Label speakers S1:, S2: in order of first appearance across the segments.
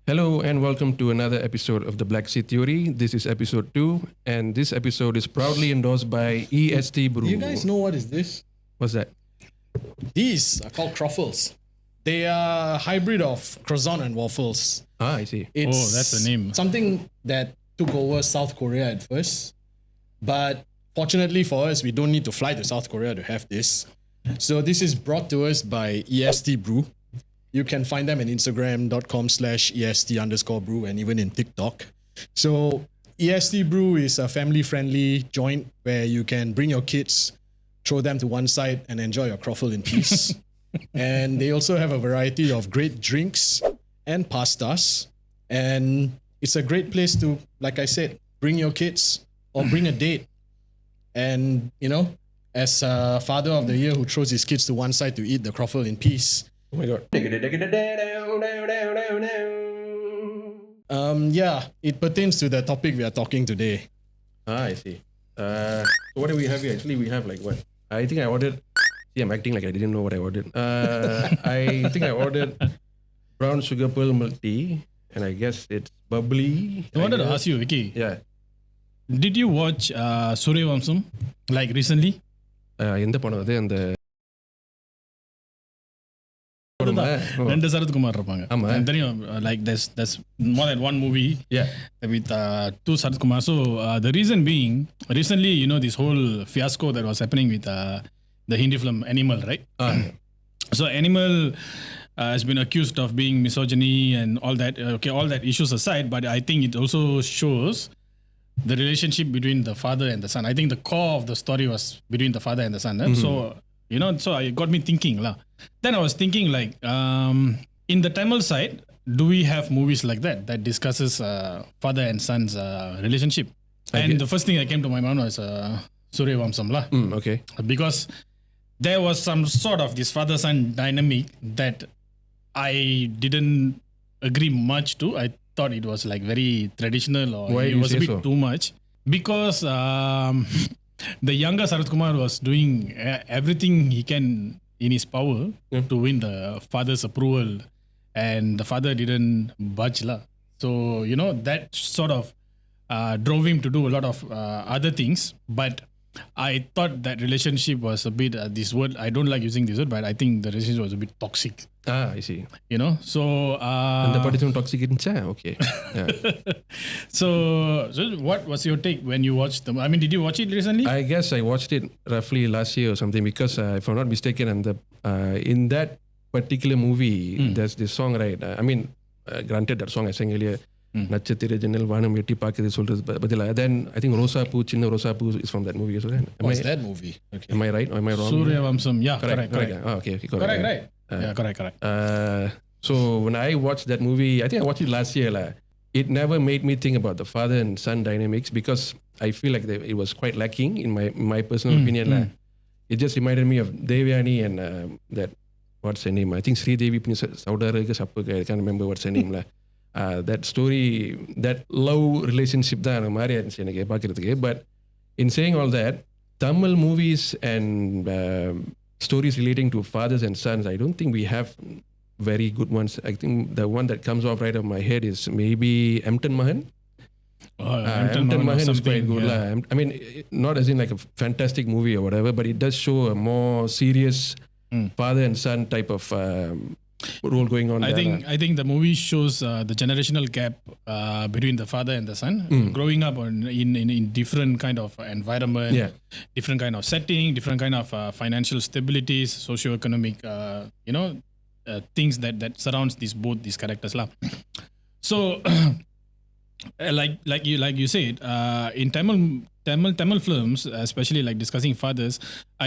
S1: Hello and welcome to another episode of the Black Sea Theory. This is episode 2, and this episode is proudly endorsed by EST Brew.
S2: Do you guys know what is this?
S1: What's that?
S2: These are called croffles. They are a hybrid of croissant and waffles.
S1: I see.
S2: It's
S3: that's the name.
S2: Something that took over South Korea at first. But fortunately for us, we don't need to fly to South Korea to have this. So this is brought to us by EST Brew. You can find them on Instagram.com/EST_brew and even in TikTok. So EST Brew is a family-friendly joint where you can bring your kids, throw them to one side and enjoy your croffle in peace. And they also have a variety of great drinks and pastas. And it's a great place to, like I said, bring your kids or bring a date. And, you know, as a father of the year who throws his kids to one side to eat the croffle in peace.
S1: Oh my god.
S2: Yeah, it pertains to the topic we are talking today.
S1: I see. What do we have here? Actually, we have like what? I think I ordered. See, I'm acting like I didn't know what I ordered. I think I ordered brown sugar pearl milk tea, and I guess it's bubbly.
S3: I wanted to ask you, Vicky.
S1: Yeah.
S3: Did you watch Suryavamsam like recently?
S1: எந்த படம் அது அந்த
S3: ரெண்டு சரத்குமார் இருப்பாங்க.
S1: ஆமா.
S3: தெரியும், like there's more than one movie with two Sarathkumar. So the reason being, recently, you know, this whole fiasco that was happening with the Hindi film Animal, right? So Animal has been accused of being misogyny and all that. Okay, all that issues aside, but I think it also shows the relationship between the father and the son. I think the core of the story was between the father and the son. So, you know, so it got me thinking. Then I was thinking like, in the Tamil side, do we have movies like that discusses father and son's relationship? And the first thing that came to my mind was Suryavamsam.
S1: Okay.
S3: Because there was some sort of this father-son dynamic that I didn't agree much to. I thought it was like very traditional, or
S1: Why
S3: it
S1: you
S3: was a
S1: say
S3: bit
S1: so?
S3: too much. Because the younger Sarathkumar was doing everything he can in his power to win the father's approval, and the father didn't budge. So, you know, that sort of drove him to do a lot of other things. But I thought that relationship was a bit, this word, I don't like using this word, but I think the relationship was a bit toxic.
S1: I see.
S3: You know, so
S1: அந்த படத்துல toxic இருந்துச்சா? Okay. Yeah.
S3: so what was your take when you watched them? I mean, did you watch it recently?
S1: I guess I watched it roughly last year or something because if I'm not mistaken, and in that particular movie, there's this song, right? I mean, granted that song I sang earlier, நட்சத்திர ஜன்னல் வானம் எட்டி பார்க்குது சொல்றது பதிலா, then I think ரோசாப்பூ சின்ன ரோசாப்பூ is from that movie as well.
S2: What's that movie? Okay.
S1: Am I right or am I wrong?
S3: Suryavamsam, yeah, correct.
S1: Okay,
S3: Correct, right? Yeah, correct.
S1: So when I watched that movie, I think I watched it last year. It never made me think about the father and son dynamics because I feel like it was quite lacking in my personal opinion. It just reminded me of Devyani and that, what's her name? I think Sri Devi Saudara ke Sappuka. I can't remember what's her name. That story, that love relationship தான் எனக்கு மாதிரி இருந்துச்சு எனக்கு பார்க்கறதுக்கு. But in saying all that, Tamil movies and stories relating to fathers and sons, I don't think we have very good ones. I think the one that comes off right off my head is maybe Emton Mahan. Emton Mahan is quite good. I mean, not as in like a fantastic movie or whatever, but it does show a more serious father and son type of role going on.
S3: I think the movie shows the generational gap between the father and the son, growing up in different kind of environment, different kind of setting, different kind of financial stabilities, socio-economic, things that surrounds both these characters. So, like you said, in Tamil films, especially like discussing fathers,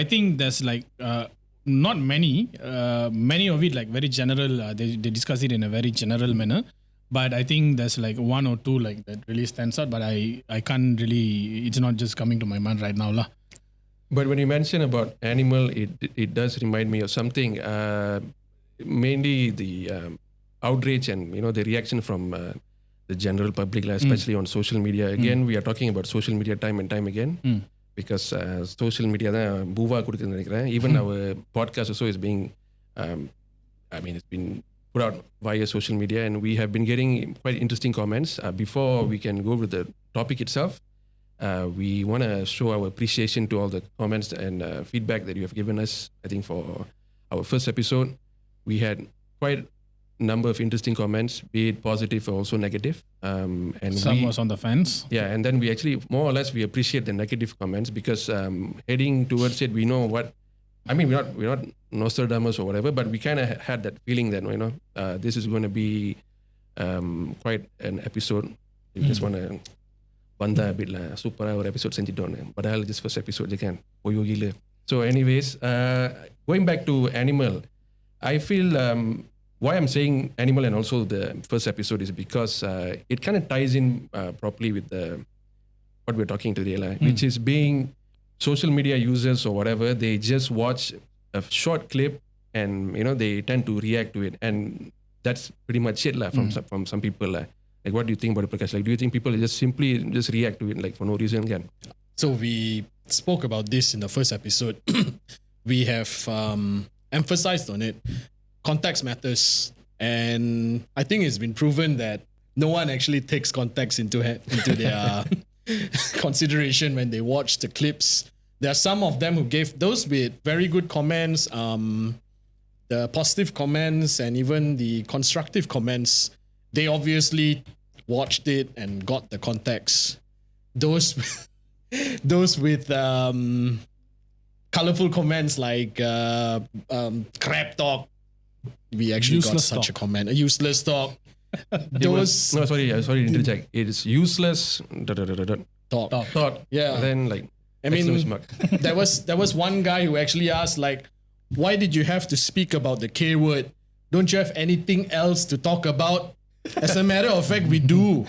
S3: I think there's like not many of it like very general. They discuss it in a very general manner, but I think there's like one or two like that really stands out. But I can't really. It's not just coming to my mind right now,
S1: But when you mention about Animal, it does remind me of something. Mainly the outrage and the reaction from the general public, especially on social media. Again, we are talking about social media time and time again. Because social media தான் பூவா கொடுக்குதுன்னு நினைக்கிறேன். Even our podcast also is being, it's been put out via social media, and we have been getting quite interesting comments. Before we can go with the topic itself, we want to show our appreciation to all the comments and feedback that you have given us. I think for our first episode, we had quite a number of interesting comments, be it positive or also negative. And
S3: Some was on the fence.
S1: Yeah, and then we actually more or less we appreciate the negative comments because heading towards it, we know what. I mean, we're not Nostradamus or whatever, but we kind of had that feeling that this is going to be quite an episode. We just want to banda a bit lah, super our episode sentidon. Padahal just first episode je kan, boyo gila. So, anyways, going back to Animal, I feel why I'm saying Animal and also the first episode is because it kind of ties in properly with what we're talking today, which is being social media users or whatever. They just watch a short clip and they tend to react to it, and that's pretty much it from some people Like, what do you think about it, Prakash? Like, do you think people just simply just react to it like for no reason again?
S2: So we spoke about this in the first episode. We have emphasized on it. Context matters, and I think it's been proven that no one actually takes context into their consideration when they watch the clips. There are some of them who gave those with very good comments, the positive comments and even the constructive comments. They obviously watched it and got the context. Those with colorful comments like crap talk. We actually
S3: Useless
S2: got such
S3: talk.
S2: a comment. A useless talk.
S1: Sorry to interject. It is useless.
S2: Talk.
S1: Thought.
S2: Yeah.
S1: And then like.
S2: I mean,
S1: exclamation mark.
S2: there was one guy who actually asked like, why did you have to speak about the K word? Don't you have anything else to talk about? As a matter of fact, we do.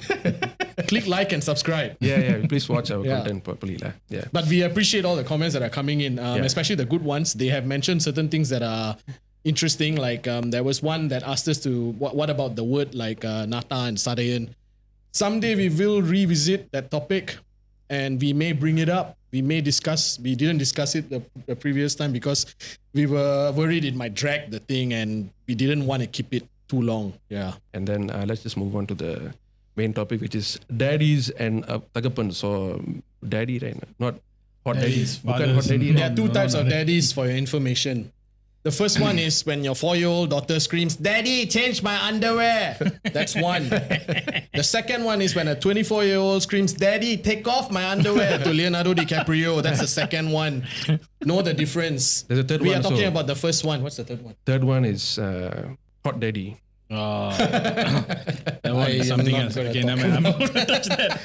S2: Click like and subscribe.
S1: Yeah. Please watch our content properly, lah. Yeah.
S2: But we appreciate all the comments that are coming in, especially the good ones. They have mentioned certain things that are interesting. Like there was one that asked us to, what about the word like Nata and Sadayan? Someday we will revisit that topic and we may bring it up. We may discuss. We didn't discuss it the previous time because we were worried it might drag the thing and we didn't want to keep it too long. Yeah.
S1: And then let's just move on to the main topic, which is daddies and tagapan. So daddy, right? Not hot daddies. Bukan hot daddy.
S2: There are two types of daddies for your information. The first one is when your 4-year-old daughter screams, "Daddy, change my underwear." That's one. The second one is when a 24-year-old screams, "Daddy, take off my underwear" to Leonardo DiCaprio. That's the second one. Know the difference.
S1: There's a third
S2: We
S1: one.
S2: are talking about the first one. What's the third one?
S1: Third one is hot daddy.
S3: That one is something else. Okay, I'm not going to touch that.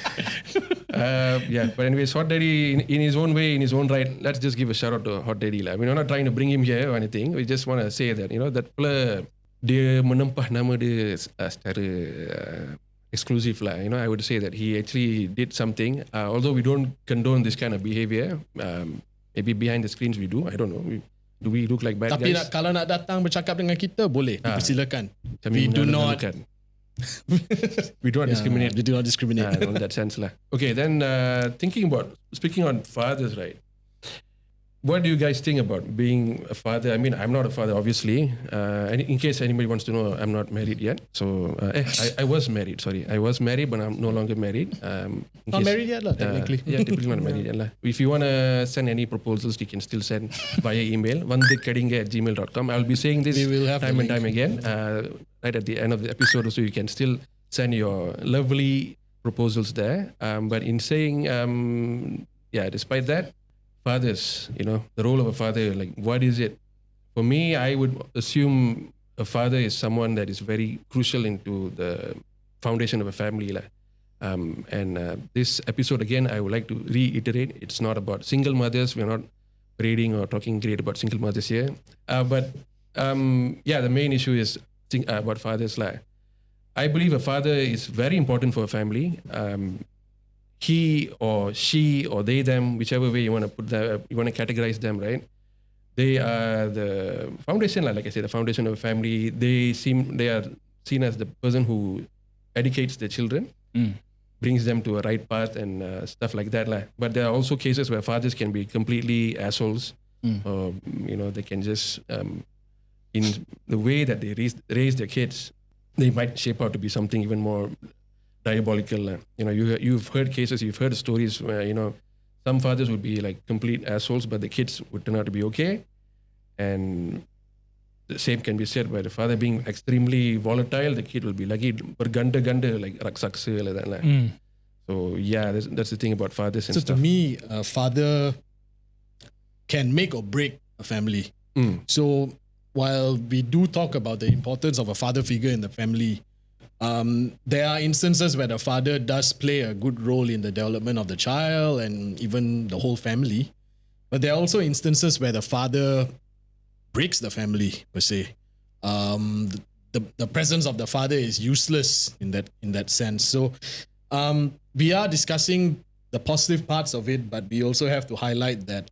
S1: But anyways, hot daddy in his own way, in his own right. Let's just give a shout out to hot daddy lah. I mean, we're not trying to bring him here or anything. We just want to say that that pula dia menempah nama dia secara exclusive lah. I would say that he actually did something. Although we don't condone this kind of behavior. Maybe behind the screens we do. I don't know. Do we look like bad
S2: Tapi
S1: guys?
S2: kalau nak datang bercakap dengan kita, boleh. Dipersilakan.
S1: Kami
S2: We do not.
S1: We do not discriminate.
S2: We do not discriminate.
S1: In that sense lah. Okay, then speaking on fathers, right? What do you guys think about being a father? I mean, I'm not a father, obviously. In case anybody wants to know, I'm not married yet. So, I was married. Sorry, I was married, but I'm no longer married.
S2: Not married yet, lah, technically.
S1: Typically not married yet, lah. If you want to send any proposals, you can still send via email, vandikadinga@gmail.com. I'll be saying this
S2: We will have
S1: time
S2: the
S1: and time again. Right at the end of the episode, so you can still send your lovely proposals there. But in saying, despite that, fathers, the role of a father, like what is it? For me, I would assume a father is someone that is very crucial into the foundation of a family. This episode, again, I would like to reiterate, it's not about single mothers. We're not parading or talking great about single mothers here. The main issue is about fathers. I believe a father is very important for a family. He or she or they, them, whichever way you want to put that, you want to categorize them, right? They are the foundation, like I said, the foundation of a family. They are seen as the person who educates the children, brings them to a right path and stuff like that. But there are also cases where fathers can be completely assholes. Or, they can just in the way that they raise their kids, they might shape out to be something even more diabolical. You've heard cases, you've heard stories where, some fathers would be like complete assholes, but the kids would turn out to be okay. And the same can be said by the father being extremely volatile, the kid will be like berganda like raksasa like that. So yeah, that's the thing about fathers and
S2: so
S1: stuff.
S2: to me, a father can make or break a family. So while we do talk about the importance of a father figure in the family, there are instances where the father does play a good role in the development of the child and even the whole family. But there are also instances where the father breaks the family per se. The presence of the father is useless in that sense. So we are discussing the positive parts of it, but we also have to highlight that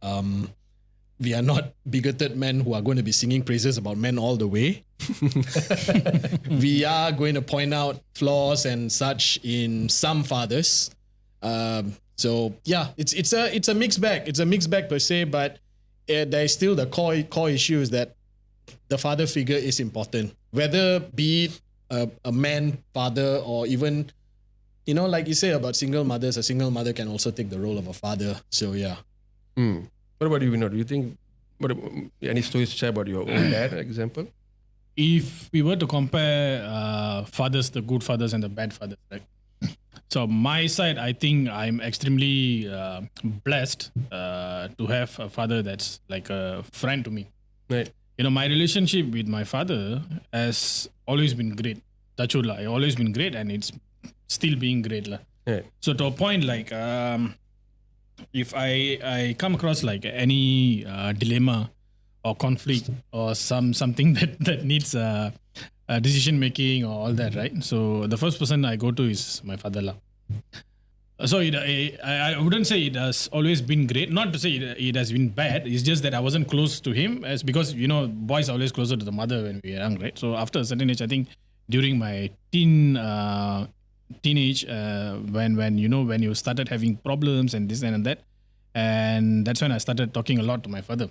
S2: we are not bigoted men who are going to be singing praises about men all the way. We are going to point out flaws and such in some fathers. So yeah, it's a mixed bag. It's a mixed bag per se, but there is still the core issue is that the father figure is important. Whether be it a man father or even, like you say about single mothers, a single mother can also take the role of a father. So yeah.
S1: What about you, Vinoth? Do you think, any stories to share about your own dad, example?
S3: If we were to compare fathers, the good fathers and the bad fathers, right? So my side, I think I'm extremely blessed to have a father that's like a friend to me.
S1: Right.
S3: My relationship with my father has always been great. Tachula, it's always been great and it's still being great.
S1: Right.
S3: So to a point like, if I come across like any dilemma or conflict or something that needs decision making or all that, right? So the first person I go to is my father. So I wouldn't say it has always been great. Not to say it has been bad. It's just that I wasn't close to him, as because boys are always closer to the mother when we are young, right? So after a certain age, I think during my teenage, when you started having problems and this and that, and that's when I started talking a lot to my father.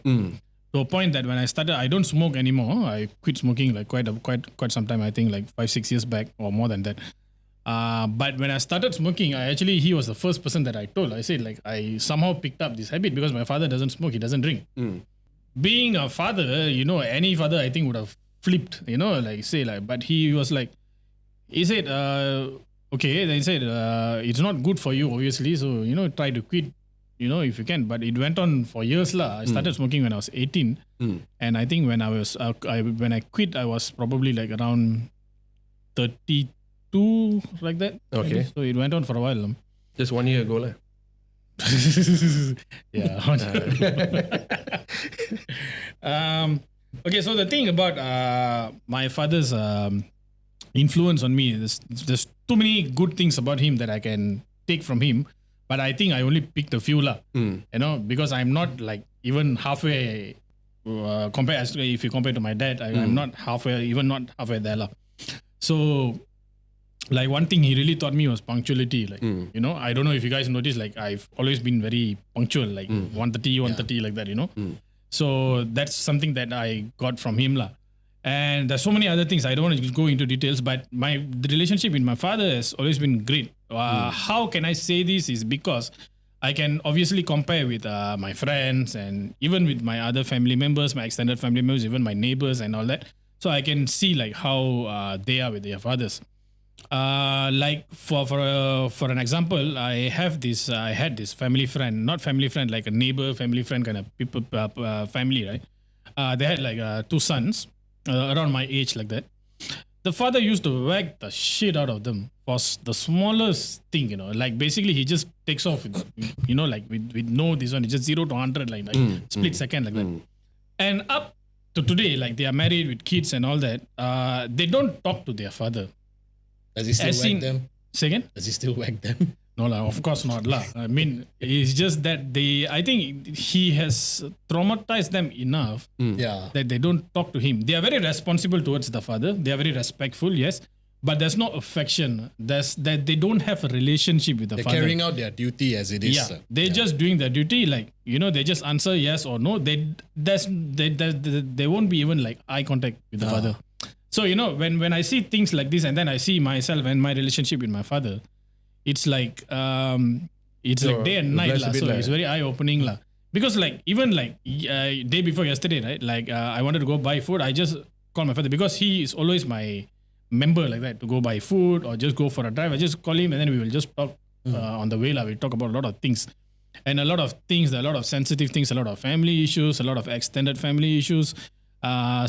S3: To a point that when I started, I don't smoke anymore. I quit smoking like quite some time. I think like 5-6 years back or more than that. But when I started smoking, he was the first person that I told. I said like I somehow picked up this habit because my father doesn't smoke. He doesn't drink. Being a father, any father I think would have flipped. But he was like, he said, okay. Then he said, it's not good for you, obviously. So try to quit. If you can, but it went on for years lah. I started smoking when I was 18, and I think when I was when I quit, I was probably like around 32, like that.
S1: Okay.
S3: Maybe. So it went on for a while.
S1: Just 1 year ago lah.
S3: Yeah. Okay, so the thing about my father's influence on me, there's too many good things about him that I can take from him. But I think I only picked a few lah, because I'm not like even halfway. If you compare to my dad, I'm not halfway, even not halfway there lah. So, like one thing he really taught me was punctuality. Like I don't know if you guys notice, like I've always been very punctual, like 1:30 like that. So that's something that I got from him lah. And there's so many other things. I don't want to go into details, but the relationship with my father has always been great. How can I say this is because I can obviously compare with my friends and even with my other family members, my extended family members, even my neighbors and all that. So I can see like how they are with their fathers. Like for an example, I had this family friend, not family friend, like a neighbor, family friend kind of people, family, right? They had like 2 sons. Around my age like that. The father used to whack the shit out of them for the smallest thing, like basically he just takes off with, like with no this one, it's just 0 to 100 like split second like that. And up to today, like they are married with kids and all that, they don't talk to their father.
S2: Does he still whack them?
S3: Say again?
S2: Does he still whack them?
S3: No, of course not. I mean, it's just that I think he has traumatized them enough that they don't talk to him. They are very responsible towards the father. They are very respectful, yes. but there's no affection. There's that they don't have a relationship with the
S2: They're
S3: father.
S2: carrying out their duty as it is.
S3: Yeah, they're just doing their duty. Like, you know, they just answer yes or no. They won't be even like eye contact with the father. So, you know, when I see things like this, and then I see myself and my relationship with my father, it's like day and night lah. So it's very eye opening lah. Because like even like day before yesterday, right? Like I wanted to go buy food. I just called my father because he is always my member like that to go buy food or just go for a drive. I just call him and then we will just talk on the way lah. We talk about a lot of things. And a lot of things, a lot of sensitive things, a lot of family issues, a lot of extended family issues.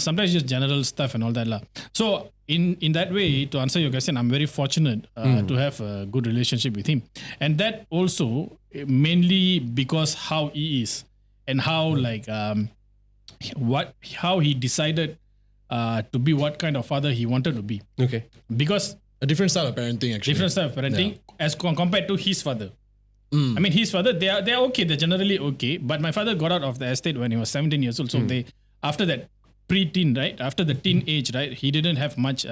S3: Sometimes just general stuff and all that lah. So in that way, to answer your question, I'm very fortunate to have a good relationship with him, and that also mainly because how he is and how like how he decided to be, what kind of father he wanted to be.
S1: Okay,
S3: because
S2: a different style of parenting actually.
S3: Different style of parenting as compared to his father. I mean, his father, they are okay. They're generally okay. But my father got out of the estate when he was 17 years old. So they, after that pre-teen, right? After the teen age, right? He didn't have much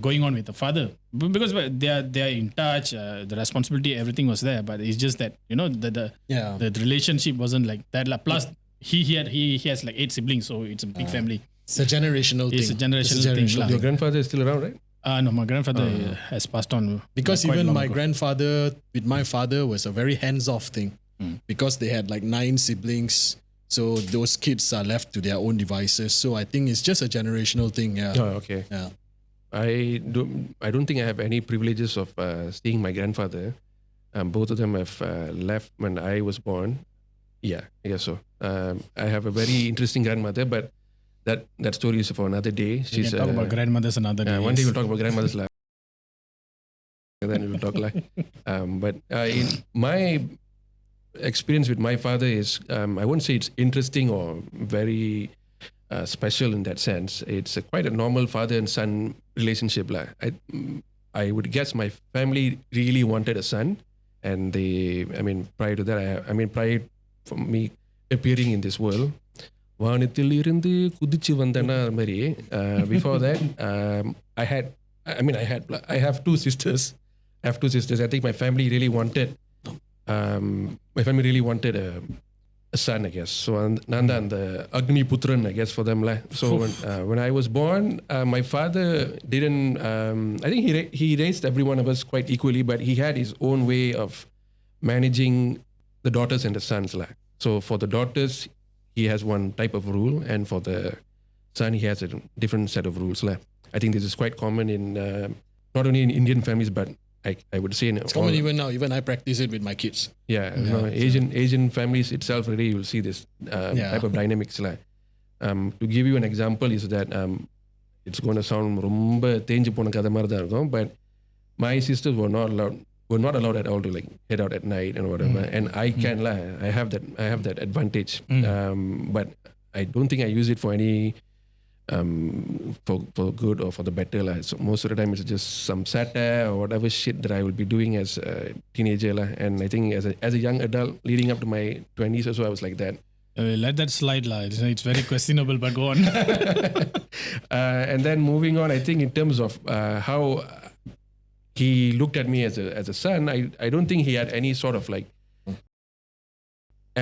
S3: going on with the father because they are in touch. The responsibility, everything was there. But it's just that, you know, the relationship wasn't like that. Plus, he has like 8 siblings, so it's a big family.
S2: It's a generational thing.
S3: It's a generational thing.
S1: Your grandfather is still around, right?
S3: No, my grandfather has passed on.
S2: Because even my grandfather with my father was a very hands-off thing. Because they had like 9 siblings, so those kids are left to their own devices. So I think it's just a generational thing. Yeah.
S1: Oh, okay.
S2: Yeah.
S1: I don't think I have any privileges of seeing my grandfather. Both of them have left when I was born. Yeah, I guess so. I have a very interesting grandmother, but that story is for another day.
S3: We can talk about grandmothers another day.
S1: One day we'll talk about grandmothers. Then we'll talk like. But in my experience with my father is, I won't say it's interesting or very special in that sense. It's quite a normal father and son relationship. I would guess my family really wanted a son, and prior to that, prior for me appearing in this world, வானத்திலிருந்து குதிச்சு வந்தேன்னா மாதிரி before that I have 2 sisters. I think my family really wanted a son, I guess. So நான் தான் அந்த அக்னி புத்திரன், I guess, for them lah. So when I was born, my father didn't I think he raised every one of us quite equally, but he had his own way of managing the daughters and the sons lah. So for the daughters, he has one type of rule, and for the son, he has a different set of rules lah. I think this is quite common in not only in Indian families, but I would say
S2: it's common even now. Even I practice it with my kids.
S1: Asian families itself, really, you will see this type of dynamics lah. To give you an example is that it's going to sound ரொம்ப தேஞ்சு போன கதை மாதிரி தான் இருக்கும், but my sisters were not allowed at all to like head out at night and whatever. And I can lah. I have that advantage. But I don't think I use it for any for good or for the better lah. So most of the time it's just some satire or whatever shit that I will be doing as a teenager lah. And I think as a young adult leading up to my 20s or so, I was like that.
S3: Let that slide lah. It's very questionable, but go on.
S1: And then moving on, I think in terms of how he looked at me as a son, I don't think he had any sort of like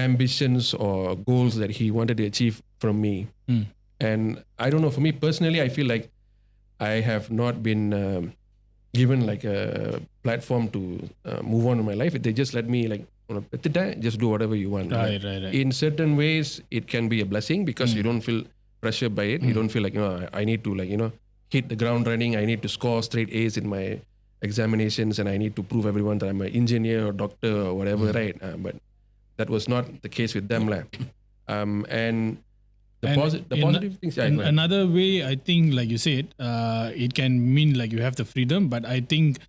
S1: ambitions or goals that he wanted to achieve from me. And I don't know, for me personally, I feel like I have not been given like a platform to move on in my life. They just let me like, just do whatever you want.
S3: Right.
S1: In certain ways, it can be a blessing because you don't feel pressured by it. You don't feel like, I need to like, hit the ground running. I need to score straight A's in my examinations, and I need to prove everyone that I'm an engineer or doctor or whatever, right? But that was not the case with them. And the positive things.
S3: Another way, I think, like you said, it can mean like you have the freedom, but I think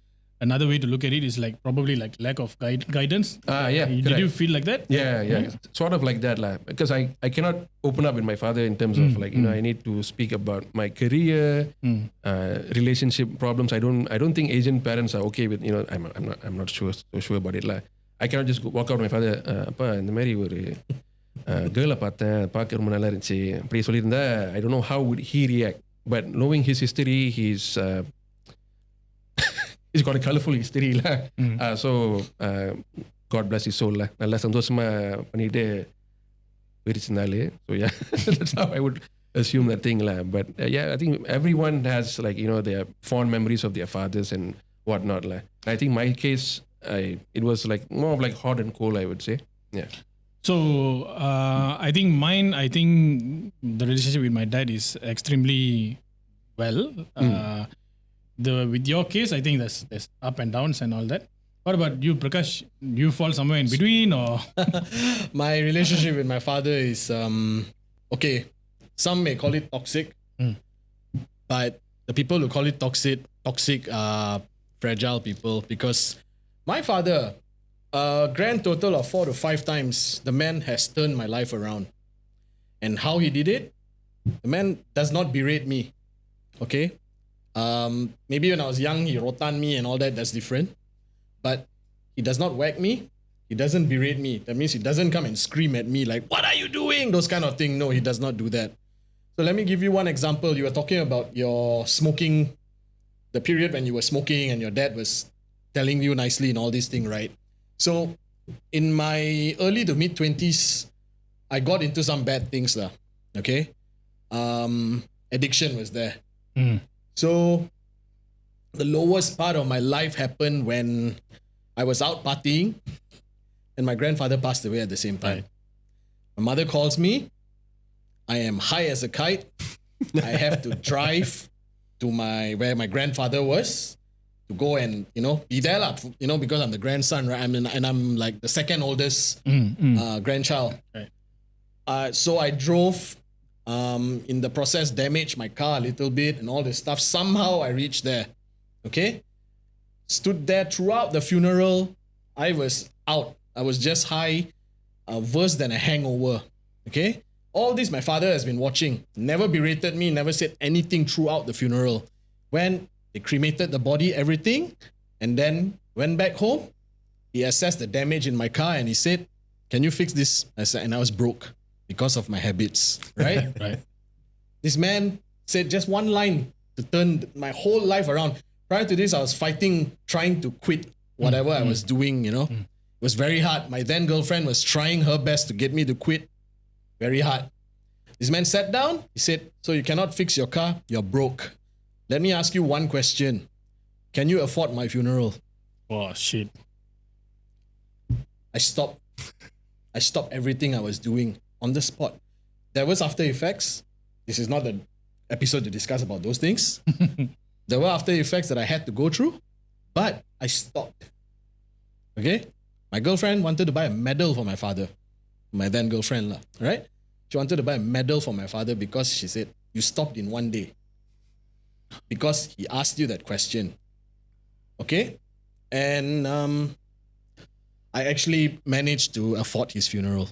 S3: another way to look at it is like probably like lack of guidance. Did you feel like that?
S1: Yeah. Sort of like that lah. Because I cannot open up with my father in terms of like, I need to speak about my career, relationship problems. I don't think Asian parents are okay with, I'm not so sure about it lah. I cannot just walk out to my father, அப்பா இந்த மாதிரி ஒரு கேர்ளை பார்த்தேன், பார்க்க ரொம்ப நல்லா இருந்துச்சு அப்படி சொல்லியிருந்தா, I don't know how would he react. But knowing his history, he's got a colorful history lah. So God bless his soul lah. நல்லா சந்தோஷமா பண்ணிட்டு போயிருந்தாலே. So yeah, that's how I would assume that thing lah. But yeah, I think everyone has like, you know, their fond memories of their fathers and whatnot lah. I think my case, it was like more of like hot and cold, I would say. Yeah.
S3: So I think the relationship with my dad is extremely well. With your case, I think there's up and downs and all that. What about you, Prakash? Do you fall somewhere in between or?
S2: My relationship with my father is okay. Some may call it toxic, but the people who call it toxic are fragile people, because my father, a grand total of 4 to 5 times, the man has turned my life around. And how he did it, the man does not berate me. Okay? Maybe when I was young, he rotan me and all that, that's different. But he does not whack me. He doesn't berate me. That means he doesn't come and scream at me like, what are you doing? Those kind of thing. No, he does not do that. So let me give you one example. You were talking about your smoking, the period when you were smoking and your dad was telling you nicely and all this thing, right? So in my early to mid 20s, I got into some bad things lah. Okay? Addiction was there. So the lowest part of my life happened when I was out partying and my grandfather passed away at the same time. My mother calls me. I am high as a kite. I have to drive to where my grandfather was to go and, you know, be there lah, you know, because I'm the grandson, right? I'm like the second oldest grandchild.
S3: Right.
S2: So I drove, in the process damaged my car a little bit and all this stuff. Somehow I reached there. Okay? Stood there throughout the funeral. I was out. I was just high, worse than a hangover. Okay? All this my father has been watching. Never berated me, never said anything throughout the funeral. When they cremated the body, everything, and then went back home, he assessed the damage in my car and he said, can you fix this? I said, and I was broke because of my habits, right?
S3: Right.
S2: This man said just one line to turn my whole life around. Prior to this, I was fighting, trying to quit whatever I was doing, you know. It was very hard. My then girlfriend was trying her best to get me to quit. Very hard. This man sat down. He said, so you cannot fix your car. You're broke. Let me ask you one question. Can you afford my funeral?
S3: Oh, shit.
S2: I stopped everything I was doing on the spot. There was after effects. This is not the episode to discuss about those things. There were after effects that I had to go through, but I stopped. Okay? My girlfriend wanted to buy a medal for my father. My then girlfriend, right? She wanted to buy a medal for my father because she said, you stopped in one day. Because he asked you that question. Okay? And I actually managed to afford his funeral.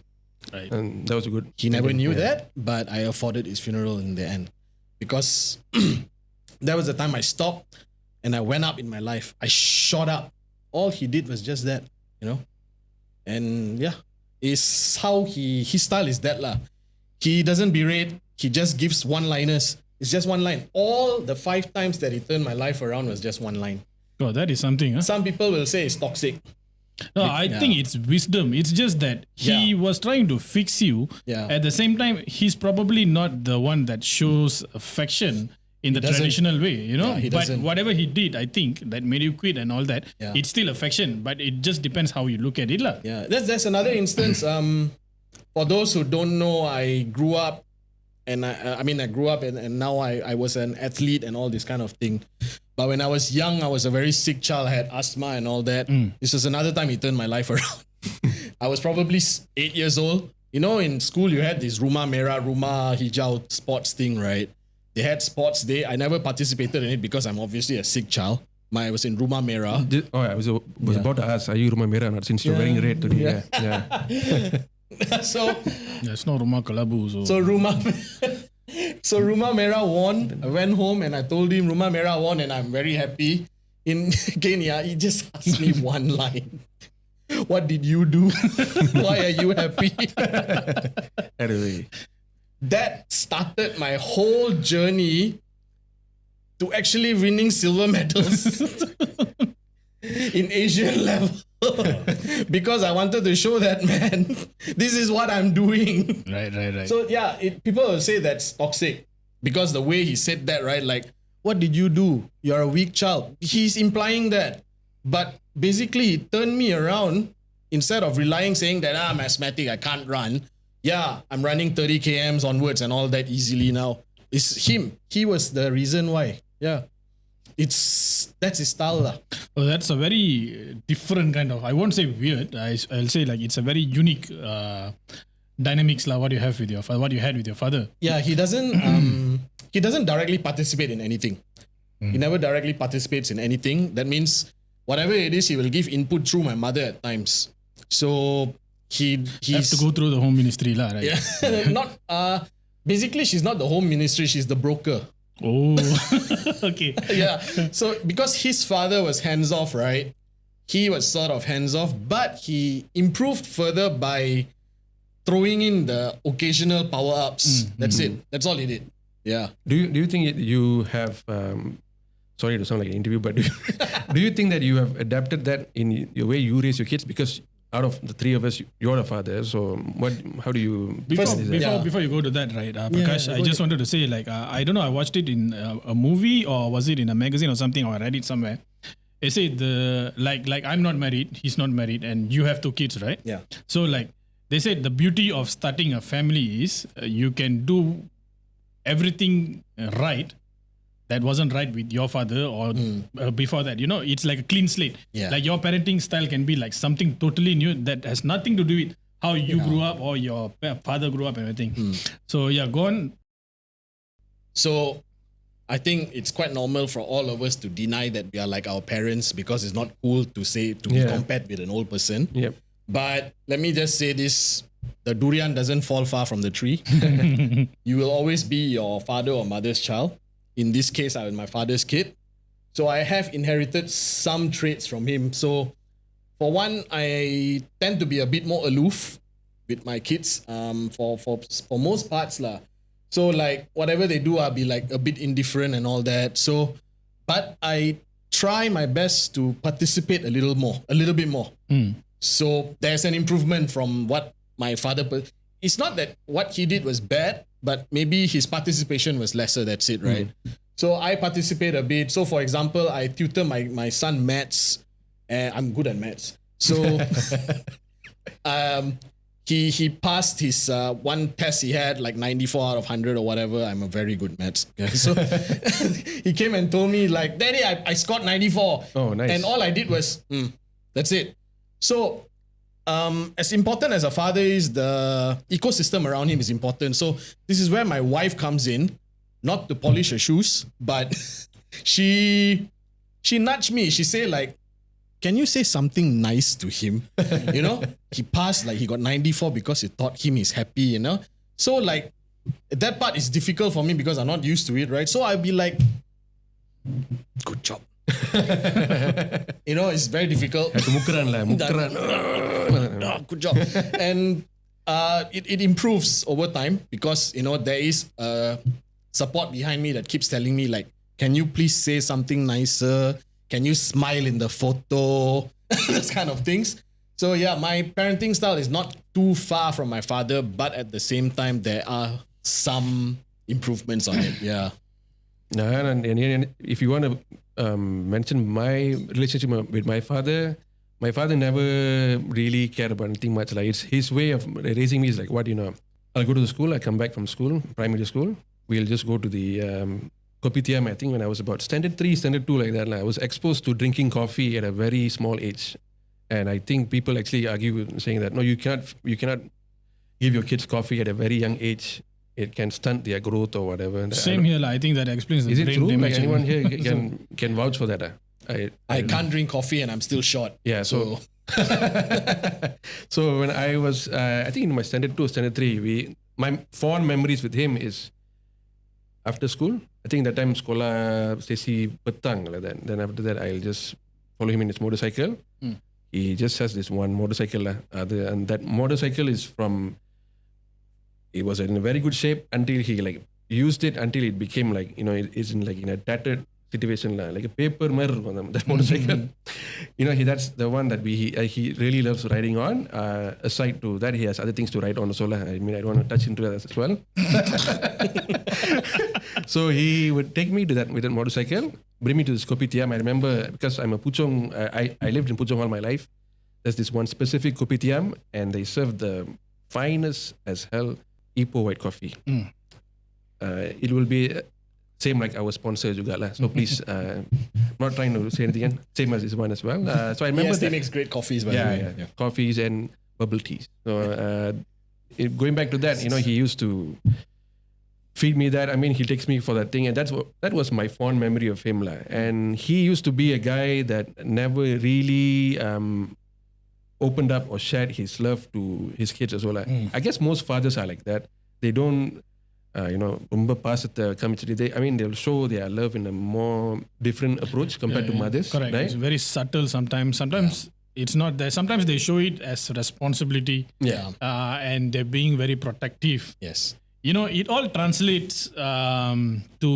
S3: Right.
S1: And that was good.
S2: He never knew that, but I afforded his funeral in the end. Because that was the time I stopped and I went up in my life. I shot up. All he did was just that, you know? And yeah, it's how his style is that lah. He doesn't berate. He just gives one-liners. It's just one line. All the 5 times that he turned my life around was just one line.
S3: Oh, that is something, huh?
S2: Some people will say it's toxic.
S3: No, I think it's wisdom. It's just that he was trying to fix you.
S2: Yeah.
S3: At the same time, he's probably not the one that shows affection in the traditional way, you know?
S2: Yeah, he
S3: but
S2: doesn't.
S3: whatever he did, I think, that made you quit and all that,
S2: Yeah.
S3: it's still affection, but it just depends how you look at it lah.
S2: Yeah, that's another instance. For those who don't know, I grew up, and I grew up and now I was an athlete and all this kind of thing. But when I was young, I was a very sick child. I had asthma and all that. This was another time he turned my life around. I was probably 8 years old. You know, in school you had this Rumah Merah, Rumah Hijau sports thing, right? They had sports day. I never participated in it because I'm obviously a sick child. I was in Rumah Merah.
S1: I was about to ask, are you Rumah Merah or not, since you're wearing red today? Yeah.
S2: So
S3: There's no Rumah Kelabu.
S2: So Rumah Merah won. I went home and I told him Rumah Merah won and I'm very happy. In Kenya, he just asked me one line. What did you do? Why are you happy?
S1: Anyway.
S2: That started my whole journey to actually winning silver medals in Asian level. Because I wanted to show that, man, this is what I'm doing.
S3: Right.
S2: So yeah, people will say that's toxic because the way he said that, right? Like, what did you do? You're a weak child. He's implying that. But basically, he turned me around. Instead of relying, saying that I'm asthmatic, I can't run. Yeah, I'm running 30 kms onwards and all that easily now. It's him. He was the reason why. Yeah. That's his style lah.
S3: Well, that's a very different kind of, I won't say weird. I'll say like it's a very unique dynamics lah. What you have with your father, what you had with your father.
S2: Yeah, he doesn't directly participate in anything. He never directly participates in anything. That means whatever it is, he will give input through my mother at times. So he
S3: has to go through the home ministry lah, right?
S2: Yeah, basically she's not the home ministry, she's the broker.
S3: Oh, okay.
S2: Yeah. So because his father was hands off, right? He was sort of hands off, but he improved further by throwing in the occasional power ups. That's it. That's all he did. Yeah.
S1: Do you think you have? Sorry to sound like an interview, but do you think that you have adapted that in the way you raise your kids? Because out of the three of us, you're a father. So how do you...
S3: Before you go to that, right, Prakash, I just wanted to say, like, I don't know, I watched it in a movie or was it in a magazine or something, or I read it somewhere. They say like I'm not married, he's not married, and you have 2 kids, right?
S2: Yeah.
S3: So like, they said the beauty of starting a family is you can do everything right that wasn't right with your father or before that. You know, it's like a clean slate.
S2: Yeah.
S3: Like your parenting style can be like something totally new that has nothing to do with how you grew up or your father grew up and everything. So yeah, go on.
S2: So I think it's quite normal for all of us to deny that we are like our parents because it's not cool to be compared with an old person.
S1: Yep.
S2: But let me just say this, the durian doesn't fall far from the tree. You will always be your father or mother's child. In this case, I was my father's kid. So I have inherited some traits from him. So for one, I tend to be a bit more aloof with my kids for most parts lah. So like whatever they do, I'll be like a bit indifferent and all that. So, but I try my best to participate a little bit more. So there's an improvement from what my father... It's not that what he did was bad, but maybe his participation was lesser, that's it, right? So I participate a bit. So for example, I tutor my son maths, and I'm good at maths. So he passed his one test he had, like 94 out of 100 or whatever. I'm a very good maths guy. So he came and told me like, Daddy, I scored 94.
S1: Oh, nice.
S2: And all I did was, that's it. So as important as a father is, the ecosystem around him is important. So this is where my wife comes in, not to polish her shoes, but she nudged me. She said like, can you say something nice to him? You know, he passed, like he got 94 because it taught him he's happy, you know? So like that part is difficult for me because I'm not used to it, right? So I'll be like, good job. You know, it's very difficult.
S1: Mukran.
S2: Good job. And it improves over time because, you know, there is support behind me that keeps telling me like, can you please say something nicer? Can you smile in the photo? Those kind of things. So yeah, my parenting style is not too far from my father, but at the same time, there are some improvements on it. Yeah.
S1: And if you want to mention my relationship with my father never really cared about anything much. Like it's his way of raising me is like, what, you know, I'll go to the school, I come back from school, primary school, we'll just go to the Kopitiam. I think when I was about standard 3, standard 2 like that, like, I was exposed to drinking coffee at a very small age. And I think people actually argue saying that, no, you cannot give your kids coffee at a very young age. It can stunt their growth or whatever.
S3: Same here. I think that explains the
S1: brain
S3: damage.
S1: Is it true? Like anyone here can vouch for that?
S2: I can't drink coffee and I'm still short.
S1: Yeah, so so when I was, I think in my standard 2, standard 3, my fond memories with him is after school. I think that time sekolah sesi petang like that. Then after that, I'll just follow him in his motorcycle. He just has this one motorcycle and that motorcycle is from... It was in a very good shape until he like used it until it became like, you know, it's in a tattered situation like a paper மாதிரி இருக்கும் that motorcycle. You know, that's the one that he really loves riding on. Aside to that, he has other things to ride on also. I mean, I don't want to touch into that as well. So he would take me to with that motorcycle, bring me to this kopitiam. I remember because I'm a Puchong. I lived in Puchong all my life. There's this one specific kopitiam, and they serve the finest as hell Ipoh white coffee. It will be same like our sponsor juga lah. So please, not trying to say anything. Same as this one as well. So I remember
S2: EST makes great coffees, by the way.
S1: Yeah, coffees and bubble teas. So going back to that, you know, he used to feed me that. I mean, he takes me for that thing, and that was my fond memory of him lah. And he used to be a guy that never really opened up or shared his love to his kids as well. I guess most fathers are like that. They don't. ரொம்ப பாசத்தை காமிச்சிட்டு they'll show their love in a more different approach compared to mothers.
S3: Correct.
S1: Right?
S3: It's very subtle sometimes it's not there. Sometimes they show it as responsibility, and they're being very protective.
S2: Yes,
S3: you know, it all translates to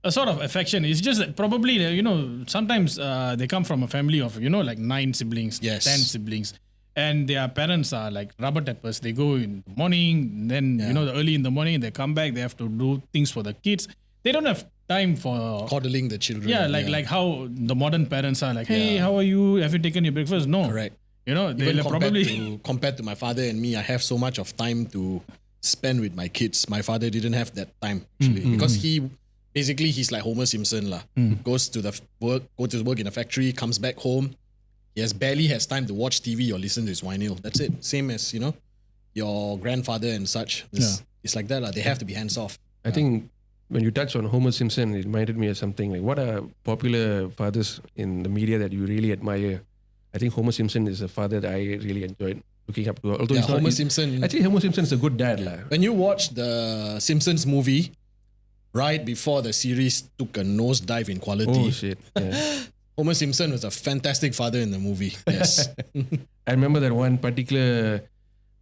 S3: a sort of affection. It's just that probably, you know, sometimes they come from a family of, you know, like 9 siblings, 10 siblings. And their parents are like rubber tappers. They go in the morning, then, you know, early in the morning, they come back, they have to do things for the kids. They don't have time for
S2: coddling the children.
S3: Yeah, like how the modern parents are like, hey, how are you? Have you taken your breakfast? No.
S2: Correct.
S3: You know, they probably...
S2: compared to my father and me, I have so much of time to spend with my kids. My father didn't have that time, actually. Because he's like Homer Simpson lah. Goes to work in a factory, comes back home. He barely has time to watch TV or listen to his vinyl. That's it. Same as, you know, your grandfather and such. It's like that. They have to be hands off.
S1: I think when you touch on Homer Simpson, it reminded me of something like what are popular fathers in the media that you really admire. I think Homer Simpson is a father that I really enjoyed looking up to. Although
S2: Simpson.
S1: I think Homer Simpson is a good dad.
S2: When you watch the Simpsons movie, right before the series took a nosedive in quality.
S1: Oh shit. Yeah.
S2: Homer Simpson was a fantastic father in the movie. Yes.
S1: I remember that one particular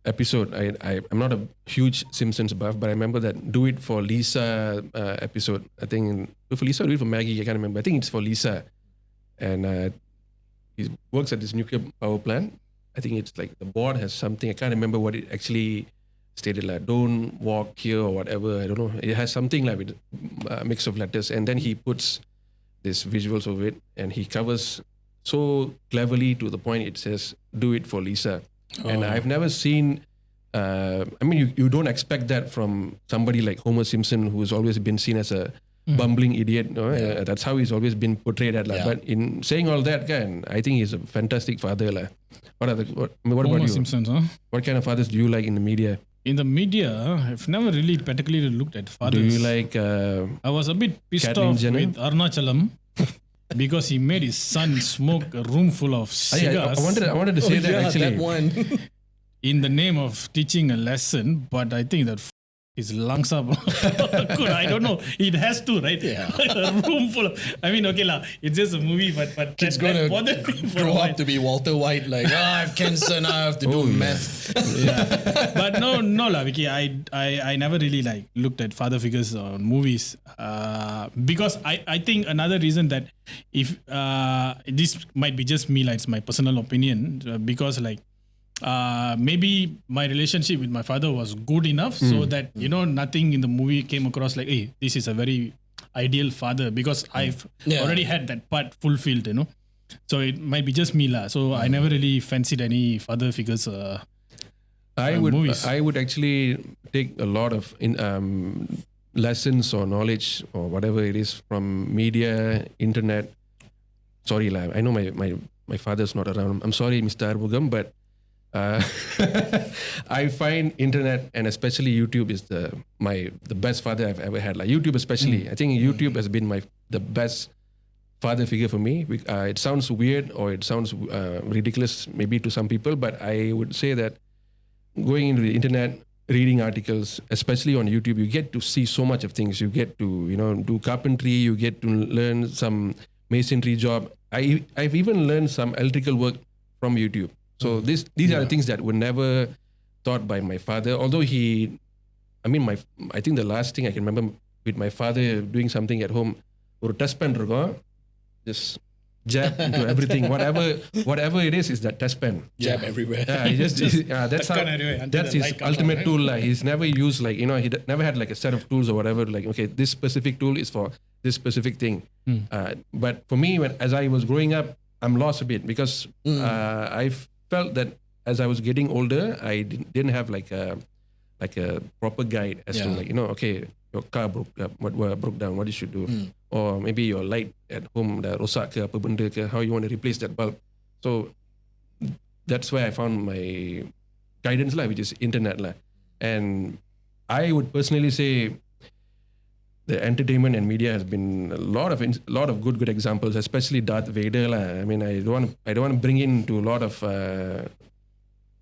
S1: episode. I'm not a huge Simpsons buff, but I remember that Do It for Lisa episode. I think Do It for Lisa or Do It for Maggie, I can't remember. I think it's for Lisa. And he works at this nuclear power plant. I think it's like the board has something. I can't remember what it actually stated. Like, don't walk here or whatever. I don't know. It has something like with a mix of letters. And then he puts this visuals of it, and he covers so cleverly to the point it says, do it for Lisa. And I've never seen, I mean, you don't expect that from somebody like Homer Simpson, who's always been seen as a bumbling idiot. No? That's how he's always been portrayed at. But in saying all that, I think he's a fantastic father. What about you?
S3: Simpsons, huh?
S1: What kind of fathers do you like in the media?
S3: In the media, I've never really particularly looked at fathers.
S1: Do you like...
S3: I was a bit pissed off with Arunachalam because he made his son smoke a room full of cigars.
S1: I wanted to say that actually.
S2: That one.
S3: In the name of teaching a lesson, but I think that his lungs are good. I don't know. It has to, right?
S2: Yeah.
S3: A room full of... I mean, okay lah. It's just a movie, but
S2: kid's going to grow up to be Walter White. Like, I have cancer now. I have to do meth.
S3: Yeah. But no lah, Vicky. I never really like looked at father figures on movies because I think another reason that if this might be just me, like it's my personal opinion, because like maybe my relationship with my father was good enough so that, you know, nothing in the movie came across like, hey, this is a very ideal father, because I've already had that part fulfilled, you know. So it might be just me lah. So I never really fancied any father figures. Movies.
S1: I would actually take a lot of lessons or knowledge or whatever it is from media, internet. Sorry lah, I know my father's not around. I'm sorry, Mr. Arbugam, but I find internet and especially YouTube is the best father I've ever had. Like YouTube especially. I think YouTube has been the best father figure for me. It sounds weird or it sounds ridiculous maybe to some people, but I would say that going into the internet, reading articles, especially on YouTube, you get to see so much of things. You get to, you know, do carpentry, you get to learn some masonry job. I've even learned some electrical work from YouTube. So these are the things that were never taught by my father. Although I think the last thing I can remember with my father doing something at home ஒரு test pen இருக்கும். Just jab into everything. Whatever it is that test pen.
S2: Jab everywhere.
S1: That's his ultimate tool. He's never used he never had like a set of tools or whatever. Like, okay, this specific tool is for this specific thing. But for me, as I was growing up, I'm lost a bit because I felt that as I was getting older, I didn't have like a proper guide as to okay, your car broke down, what you should do, or maybe your light at home dah rosak ke apa benda ke, how you want to replace that bulb. So that's where I found my guidance lah, which is internet lah. And I would personally say the entertainment and media has been a lot of good examples, especially Darth Vader lah. I mean, I don't want to bring into a lot of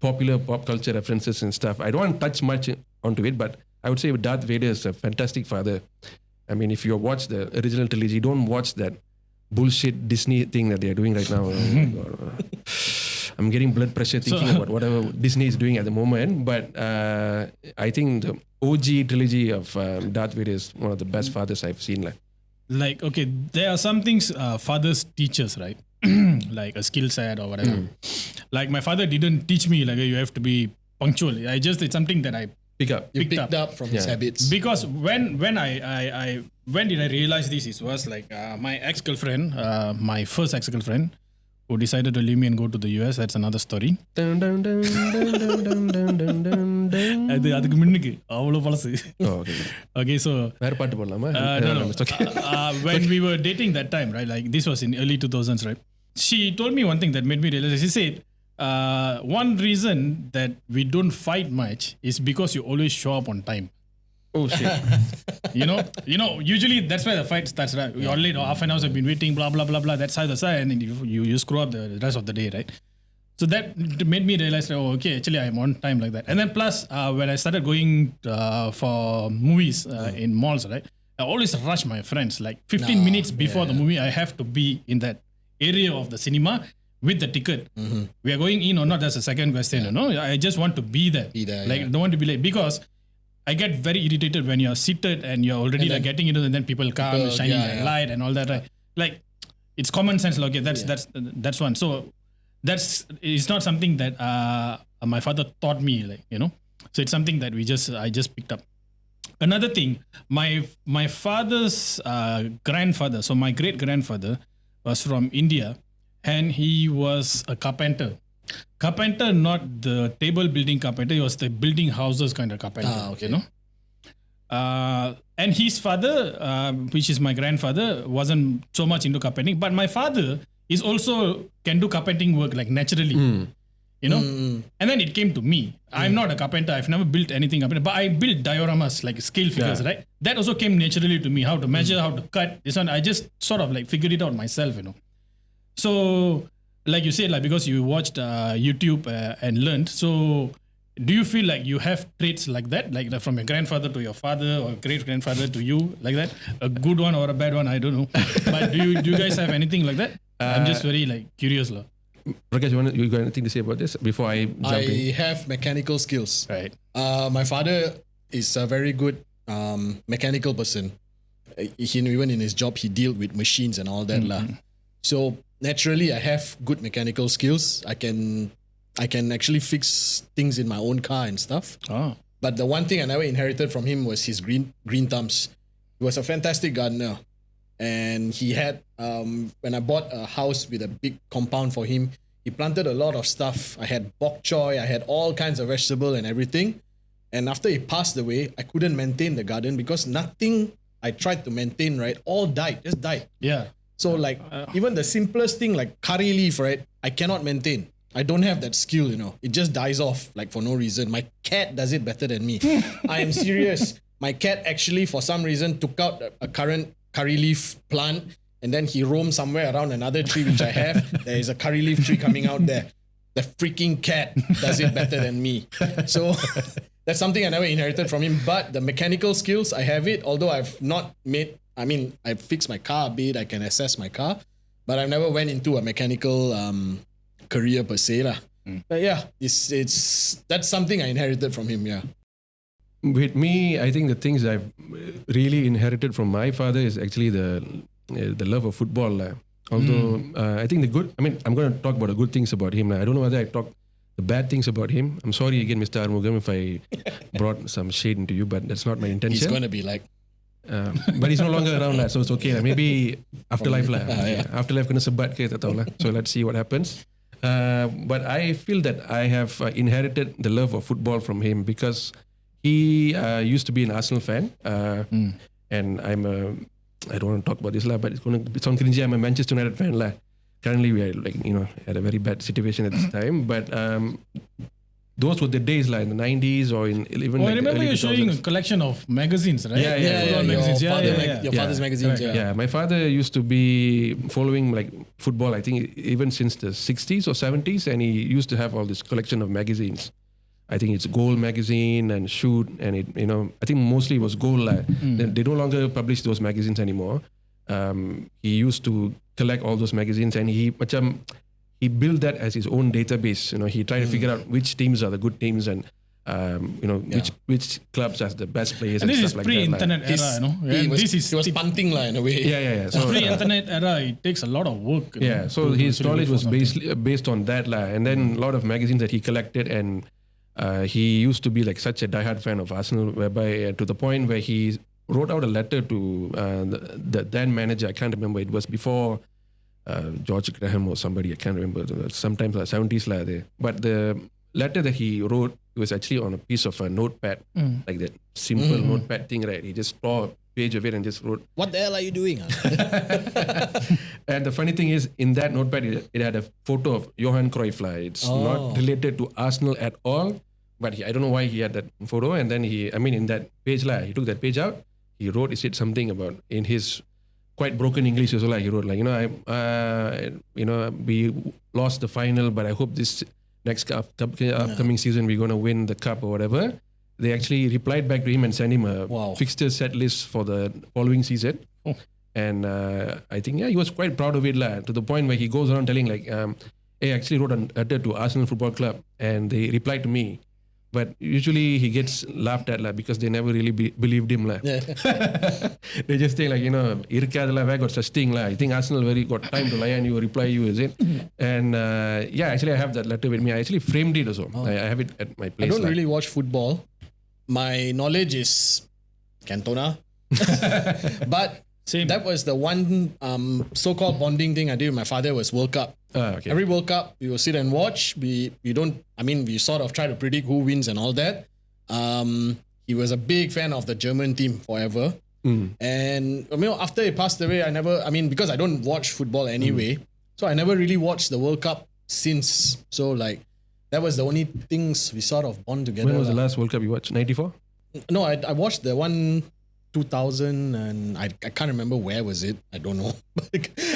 S1: popular pop culture references and stuff. I don't want to touch much onto it, but I would say Darth Vader is a fantastic father. I mean, if you watch the original trilogy, don't watch that bullshit Disney thing that they are doing right now. I'm getting blood pressure thinking about whatever Disney is doing at the moment. But I think the OG trilogy of Darth Vader is one of the best fathers I've seen.
S3: Like, okay, there are some things fathers teach us, right? Like a skill set or whatever. Like my father didn't teach me like you have to be punctual. It's something that I
S2: picked up from his habits.
S3: Because when did I realize this? It was like my ex-girlfriend, my first ex-girlfriend, who decided to leave me and go to the US. That's another story. அதுக்கு முன்னுக்கு அவ்வளோ பழசு. Okay, so
S1: வேற பாட்டு போடலாமா?
S3: No. When we were dating that time, right? Like this was in early 2000s, right? She told me one thing that made me realize. She said, one reason that we don't fight much is because you always show up on time.
S1: Oh shit.
S3: you know usually that's where the fight starts, right? You're late, half an hour I've been waiting, blah blah blah blah, that's how the side, and then you screw up the rest of the day, right? So that made me realize, okay, actually I'm on time like that. And then plus when I started going for movies in malls, right, I always rush my friends like 15 minutes before the movie. I have to be in that area of the cinema with the ticket. We are going in or not, that's a second question. I just want to be there. Don't want to be late, because I get very irritated when you're seated and you're already like getting into it, and then people come shining light and all that, right? Like it's common sense. Okay, that's one. So it's not something that my father taught me, So it's something that I just picked up. Another thing, my father's grandfather, so my great grandfather was from India, and he was a carpenter. Carpenter, not the table building carpenter. He was the building houses kind of carpenter.
S2: Okay.
S3: And his father, which is my grandfather, wasn't so much into carpenting. But my father is also can do carpenting work like naturally. And then it came to me. I'm not a carpenter. I've never built anything carpenter, but I built dioramas, like scale figures, right? That also came naturally to me. How to measure, how to cut. This one, I just sort of like figured it out myself, So, like you said, like because you watched YouTube and learned. So, do you feel like you have traits like that, like from your grandfather to your father or great grandfather to you, like that? A good one or a bad one, I don't know. But do you guys have anything like that? I'm just very like curious, lah.
S1: Prakash, you got anything to say about this before I jump in?
S2: I have mechanical skills.
S3: Right.
S2: My father is a very good mechanical person. Even in his job, he dealt with machines and all that lah. So naturally, I have good mechanical skills. I can actually fix things in my own car and stuff. But the one thing I never inherited from him was his green thumbs. He was a fantastic gardener. And he had, when I bought a house with a big compound for him, he planted a lot of stuff. I had bok choy, I had all kinds of vegetable and everything. And after he passed away, I couldn't maintain the garden because nothing I tried to maintain, right, all just died.
S3: Yeah.
S2: So like even the simplest thing like curry leaf, right, I cannot maintain. I don't have that skill, It just dies off like for no reason. My cat does it better than me. I am serious. My cat actually for some reason took out a current curry leaf plant, and then he roamed somewhere around another tree which I have. There is a curry leaf tree coming out there. The freaking cat does it better than me. So that's something I never inherited from him. But the mechanical skills, I have it. Although I've not I fixed my car a bit, I can assess my car, but I've never went into a mechanical career per se lah. But yeah, that's something I inherited from him. Yeah.
S1: With me, I think the things I've really inherited from my father is actually the the love of football. Although I think I'm going to talk about the good things about him. I don't know whether I talk the bad things about him. I'm sorry again, Mr. Armugam, if I brought some shade into you, but that's not my intention.
S2: He's going to be like...
S1: but he's no longer around, so it's okay. Maybe afterlife. Afterlife kena sebat ke, tak tahu lah. So let's see what happens. But I feel that I have inherited the love of football from him because he used to be an Arsenal fan. And I don't want to talk about this lah, but it's going to sound cringy. I'm a Manchester United fan lah. Currently we are at a very bad situation at this time. But those were the days in the 90s or even
S3: I remember you showing a collection of magazines, right?
S1: Yeah.
S3: Magazines.
S2: Your father's magazines.
S1: Yeah, my father used to be following football, I think even since the 60s or 70s, and he used to have all this collection of magazines. I think it's Goal magazine and Shoot, and I think mostly it was Goal. They no longer publish those magazines anymore. He used to collect all those magazines, and he built that as his own database. He tried to figure out which teams are the good teams and which clubs has the best players and
S3: this
S1: stuff
S3: is
S1: like
S3: pre-internet era,
S2: He was punting in a way.
S1: Yeah. So
S3: pre-internet era, it takes a lot of work.
S1: So his knowledge was based on that and then a lot of magazines that he collected, and he used to be such a diehard fan of Arsenal, whereby to the point where he wrote out a letter to the then manager. I can't remember. It was before George Graham or somebody. I can't remember. Sometimes 70s there. But the letter that he wrote was actually on a piece of a notepad, like that simple notepad thing, right? He just tore a page of it and just wrote,
S2: "What the hell are you doing?"
S1: And the funny thing is, in that notepad, it had a photo of Johan Cruyff. It's not related to Arsenal at all. But I don't know why he had that photo. And then in that page, he took that page out. He said something about, in his quite broken English, also, he wrote, we lost the final, but I hope this next upcoming season we're going to win the cup or whatever. They actually replied back to him and sent him a fixture set list for the following season. And I think, he was quite proud of it, to the point where he goes around telling, hey, I actually wrote a letter to Arsenal Football Club and they replied to me. But usually he gets laughed at because they never really believed him. They just think where got such thing. I think Arsenal got time to lie and you reply you, is it? And actually I have that letter with me. I actually framed it also. I have it at my place.
S2: I don't really watch football. My knowledge is Cantona. But that was the one so-called bonding thing I did with my father was World Cup.
S1: Okay.
S2: Every World Cup, we will sit and watch. We sort of try to predict who wins and all that. He was a big fan of the German team forever. And after he passed away, because I don't watch football anyway, so I never really watched the World Cup since. So that was the only things we sort of bond together.
S1: When was the last World Cup you watched? 94?
S2: No, I watched the one 2000 and I can't remember where was it. I don't know.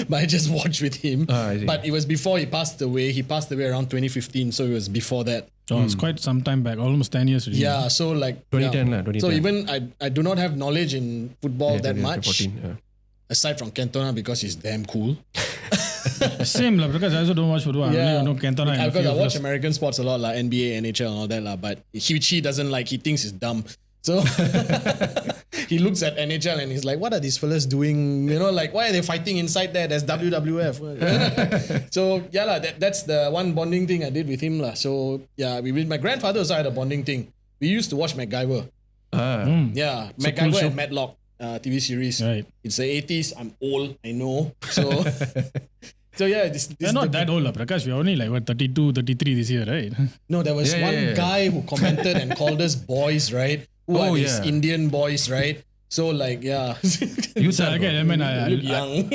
S2: But I just watched with him. But it was before he passed away. He passed away around 2015. So it was before that.
S3: So it's quite some time back, almost 10 years already.
S2: Yeah, so
S1: 2010. 2010.
S2: So even I do not have knowledge in football that much.
S1: 14,
S2: aside from Cantona because he's damn cool.
S3: Same because I also don't watch football. I only know Cantona.
S2: Because I watch American sports a lot, NBA, NHL and all that. But he doesn't like, he thinks it's dumb. So he looks at NHL and he's like, what are these fellas doing? Why are they fighting inside there? There's WWF. So that's the one bonding thing I did with him. So with my grandfather also had a bonding thing. We used to watch MacGyver. MacGyver and Matlock TV series.
S3: Right.
S2: It's the 80s. I'm old, I know. So this
S3: We're not that old, Prakash. We're only 32, 33 this year, right?
S2: No, there was one guy who commented and called us boys, right? Who are these Indian boys, right? So
S3: you said okay.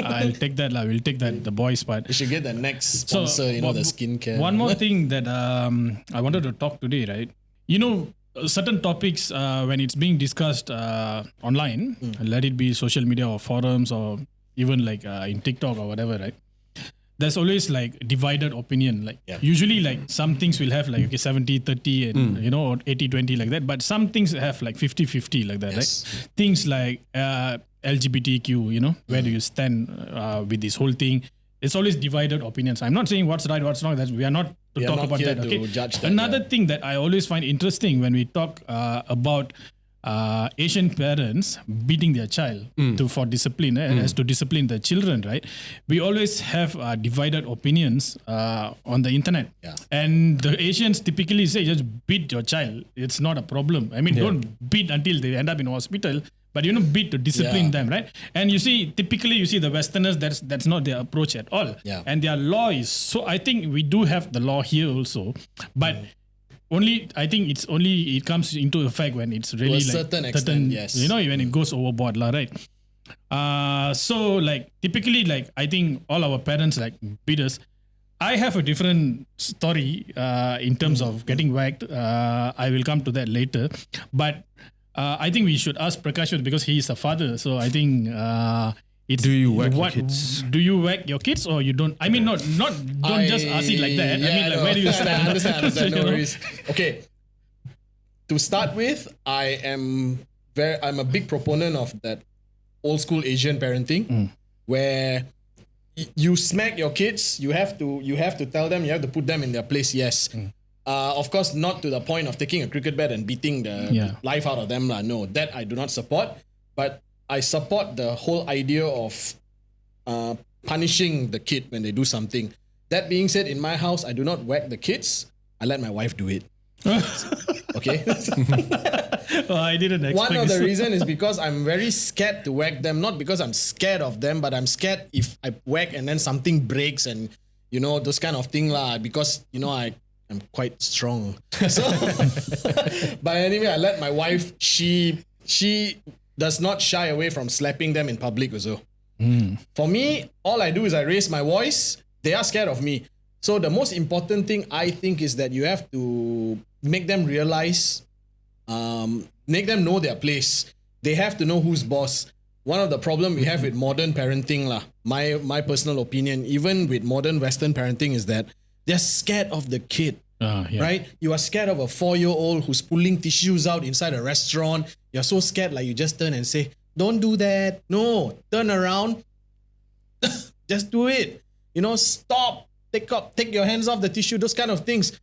S3: I'll take that. We'll take that. The boys part.
S2: You should get the next sponsor. The skincare.
S3: One more thing that I wanted to talk today, right? Certain topics when it's being discussed online, let it be social media or forums or even in TikTok or whatever, right? There's always divided opinion. Usually some things will have 70-30 and or 80-20 like that. But some things have 50-50 like that, right? Things like LGBTQ, where do you stand with this whole thing? It's always divided opinions. I'm not saying what's right, what's wrong. We are not to talk about that. Okay.
S2: Judge that,
S3: Another thing that I always find interesting when we talk about Asian parents beating their child for discipline, as to discipline the children, right? We always have divided opinions on the internet.
S2: Yeah.
S3: And the Asians typically say, just beat your child. It's not a problem. I mean, don't beat until they end up in hospital, but beat to discipline them, right? And you see, typically you see the Westerners, that's not their approach at all.
S2: Yeah.
S3: And their law is so, I think we do have the law here also, but I think it comes into effect when it's really
S2: to a certain extent, yes.
S3: When it goes overboard, right? So like typically, like I think all our parents like beat us. I have a different story in terms of getting whacked. I will come to that later, but I think we should ask Prakash because he is a father. So I think
S1: do you whack your kids?
S3: Do you whack your kids or you don't? I mean, don't just ask it like that.
S2: Yeah,
S3: I mean, like, where do you stand?
S2: I understand. No worries. Okay. To start with, I'm a big proponent of that old school Asian parenting, where you smack your kids. You have to tell them. You have to put them in their place. Yes. Of course, not to the point of taking a cricket bat and beating the life out of them. No, that I do not support. But I support the whole idea of punishing the kid when they do something. That being said, in my house, I do not whack the kids. I let my wife do it. Okay?
S3: I didn't expect
S2: One of the
S3: this.
S2: reasons is because I'm very scared to whack them. Not because I'm scared of them, but I'm scared if I whack and then something breaks and, those kind of thing. Because, I'm quite strong. So, but anyway, I let my wife, she does not shy away from slapping them in public also. For me, all I do is I raise my voice. They are scared of me. So the most important thing I think is that you have to make them realize, make them know their place. They have to know who's boss. One of the problems we have with modern parenting, my personal opinion, even with modern Western parenting, is that they're scared of the kid. Right? You are scared of a 4-year-old who's pulling tissues out inside a restaurant. You're so scared, like you just turn and say, don't do that. No, turn around. Just do it. Stop. Take your hands off the tissue, those kind of things.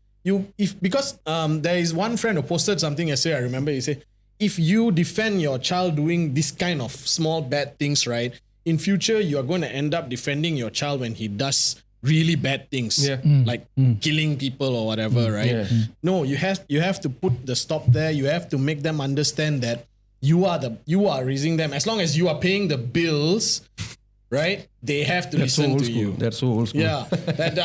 S2: Because there is one friend who posted something yesterday, I remember, he said, if you defend your child doing this kind of small bad things, right, in future, you are going to end up defending your child when he does really bad things, like killing people or whatever, right? No, you have to put the stop there. You have to make them understand that you are raising them. As long as you are paying the bills, right? They have to listen to you.
S1: That's so old school.
S2: Yeah,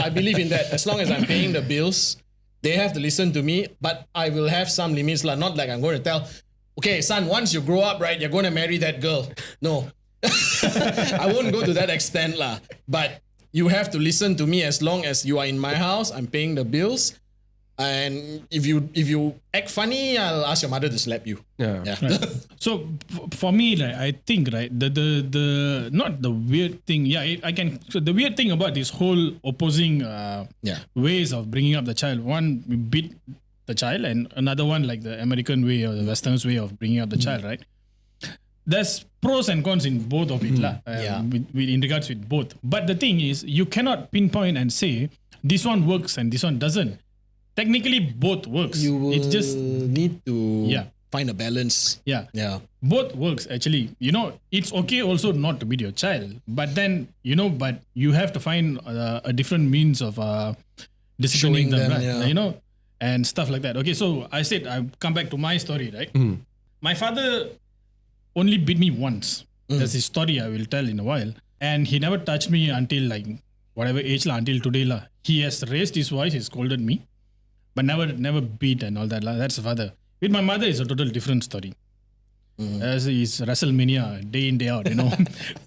S2: I believe in that. As long as I'm paying the bills, they have to listen to me. But I will have some limits, not like I'm going to tell, okay, son, once you grow up, right, you're going to marry that girl. No, I won't go to that extent, but you have to listen to me as long as you are in my house. I'm paying the bills, and if you act funny, I'll ask your mother to slap you.
S1: Yeah.
S3: Right. So for me, like, I think, right, the not the weird thing. Yeah, I can. So the weird thing about this whole opposing ways of bringing up the child. One, we beat the child, and another one, like the American way or the Western's way of bringing up the child, right? There's pros and cons in both of it, in regards with both. But the thing is, you cannot pinpoint and say this one works and this one doesn't. Technically, both works.
S2: You will
S3: it's just
S2: need to find a balance.
S3: Yeah.
S2: Both
S3: works actually. It's okay also not to beat your child, but then but you have to find a different means of disciplining them, right? And stuff like that. Okay, so I said I come back to my story, right? My father only beat me once. That's his story I will tell in a while. And he never touched me until like whatever age until today He has raised his voice, he scolded me, but never beat and all that That's the father. With my mother, it's a total different story. As is WrestleMania day in day out,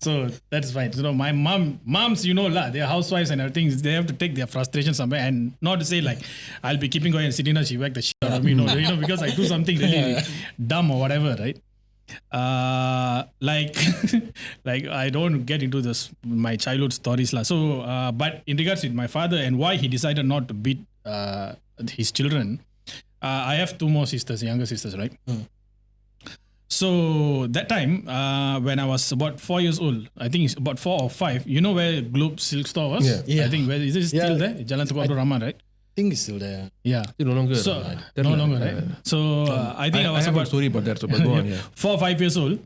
S3: So that's fine. My moms, they're housewives and everything. They have to take their frustration somewhere, and not to say like I'll be keeping quiet and sitting there, she whacked the shit out of me, because I do something really dumb or whatever, right? Like I don't get into my childhood stories So but in regards with my father and why he decided not to beat his children, I have two more sisters, younger sisters, right? So that time when I was about 4 years old, I think it's about 4 or 5, where Globe Silk Store was?
S2: Yeah.
S3: I think, where is it still there? Jalan Tukar Abdul Rahman, right?
S2: think it's still there.
S3: Yeah.
S1: Still no longer.
S3: So
S1: That
S3: no
S1: lah.
S3: longer, right? So I think I was
S1: have a
S3: about
S1: story about that. So, but go on. Yeah.
S3: 4 or 5 years old.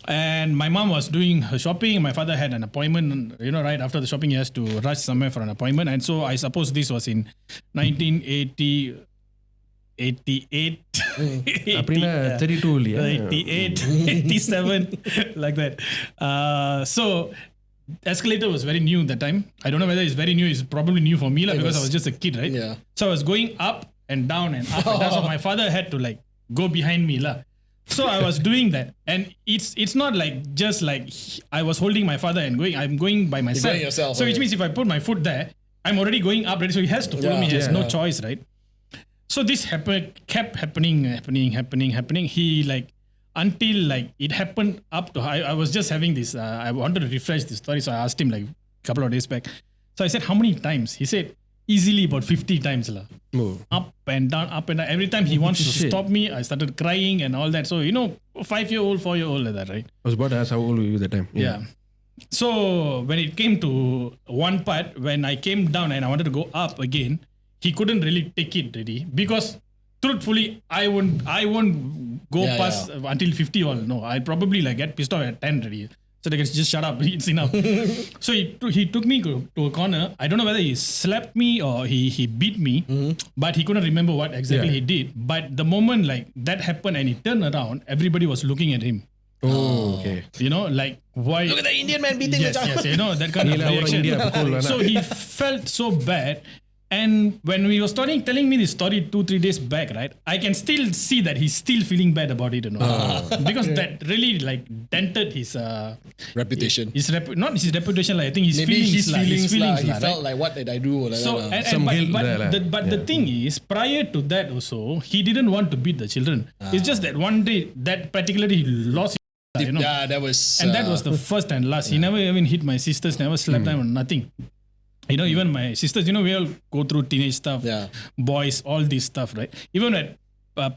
S3: And my mom was doing her shopping. My father had an appointment, right after the shopping, he has to rush somewhere for an appointment. And so I suppose this was in 1988. 88.
S1: Aprina 32 இல்லையா?
S3: 88, 87, like that. So escalator was very new that time. I don't know whether it's very new. It's probably new for me because I was just a kid, right?
S2: Yeah.
S3: So I was going up and down and up and down. So my father had to like go behind me lah. So I was doing that, and it's not like just like I was holding my father and going. I'm going by myself.
S2: You're going yourself,
S3: so which means if I put my foot there, I'm already going up. Right? So he has to follow me. He has no choice, right? So this kept happening. He like until like it happened up to I was just having this. I wanted to refresh the story, so I asked him like a couple of days back. So I said, how many times? He said easily about 50 times lah.
S1: Oh.
S3: Up and down. Every time he wants to stop me, I started crying and all that. So 5-year-old, 4-year-old like that, right?
S1: I was about to ask how old were you that time?
S3: Yeah. So when it came to one part, when I came down and I wanted to go up again, he couldn't really take it really because truthfully I won't go past until 50 or no. I'd probably like get pissed off at 10 already. So they can just shut up. It's enough. So he took me to a corner. I don't know whether he slapped me or he beat me, but he couldn't remember what exactly he did. But the moment like that happened and he turned around, everybody was looking at him.
S1: Oh, okay.
S3: Like why?
S2: Look at the Indian man beating the child.
S3: Yes, that kind of reaction. So he felt so bad. And when we were telling me this story 2-3 days back, right, I can still see that he's still feeling bad about it, because that really like dented his
S2: reputation.
S3: Not his reputation, like I think his
S2: Maybe
S3: feelings.
S2: He felt like, what did I do? Like
S3: so but the thing is, prior to that also, he didn't want to beat the children. It's just that one day, that particularly he lost.
S2: Yeah, that was.
S3: And that was the first and last. He never even hit my sisters, never slapped them or nothing. Even my sisters, we all go through teenage stuff, boys, all this stuff, right? Even when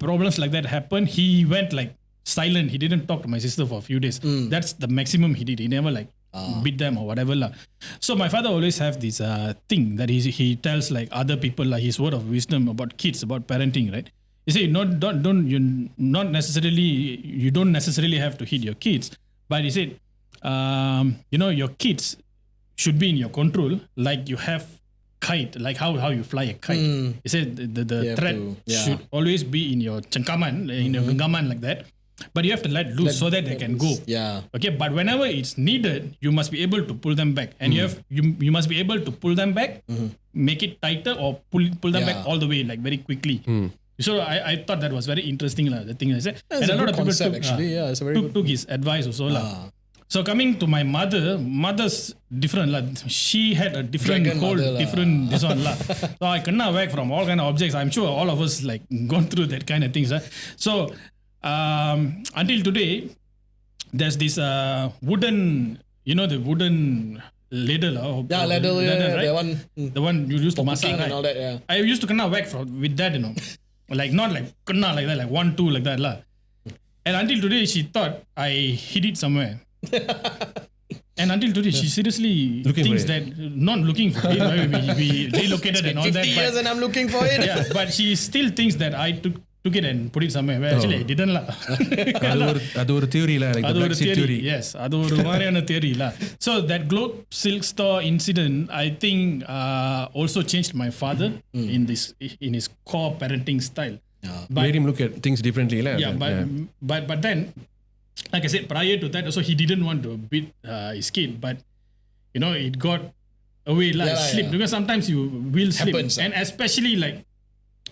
S3: problems like that happen, he went like silent. He didn't talk to my sister for a few days. That's the maximum he did. He never like beat them or whatever lah. So my father always have this thing that he tells like other people, like his word of wisdom about kids, about parenting, right? You say you don't necessarily have to hit your kids, but he said, your kids should be in your control, like you have kite, like how you fly a kite. He said the thread should always be in your cengkaman, in your genggaman like that. But you have to let loose so that they can go.
S2: Yeah.
S3: Okay. But whenever it's needed, you must be able to pull them back, and you must be able to pull them back, make it tighter, or pull them back all the way, like very quickly. So I thought that was very interesting, the thing I said.
S2: That's
S3: and a lot of people
S2: took
S3: his advice also. So coming to my mother's different lah. She had a different different this one lah. So I cannot work from all kind of objects. I'm sure all of us like gone through that kind of things. So until today, there's this wooden, the wooden ladle.
S2: Ladle,
S3: right? The one you used to masak, right?
S2: And all that,
S3: I used to cannot work with that, like not like cannot like that, like 1, 2 like that lah. And until today, she thought I hid it somewhere. And until today, she seriously thinks that not looking for it. We relocated and all that.
S2: 50 years and I'm looking for it.
S3: Yeah, but she still thinks that I took it and put it somewhere. Where actually I didn't lah.
S1: அது ஒரு theory lah, like the black sheep theory.
S3: Yes, அது ஒரு மாதிரியான theory lah. So that Globe Silk Store incident, I think, also changed my father in his core parenting style.
S1: Made him look at things differently lah.
S3: But then, like I said, prior to that also, he didn't want to beat his kid, but it got away like slip, because sometimes you will slip.
S2: Happens,
S3: and especially like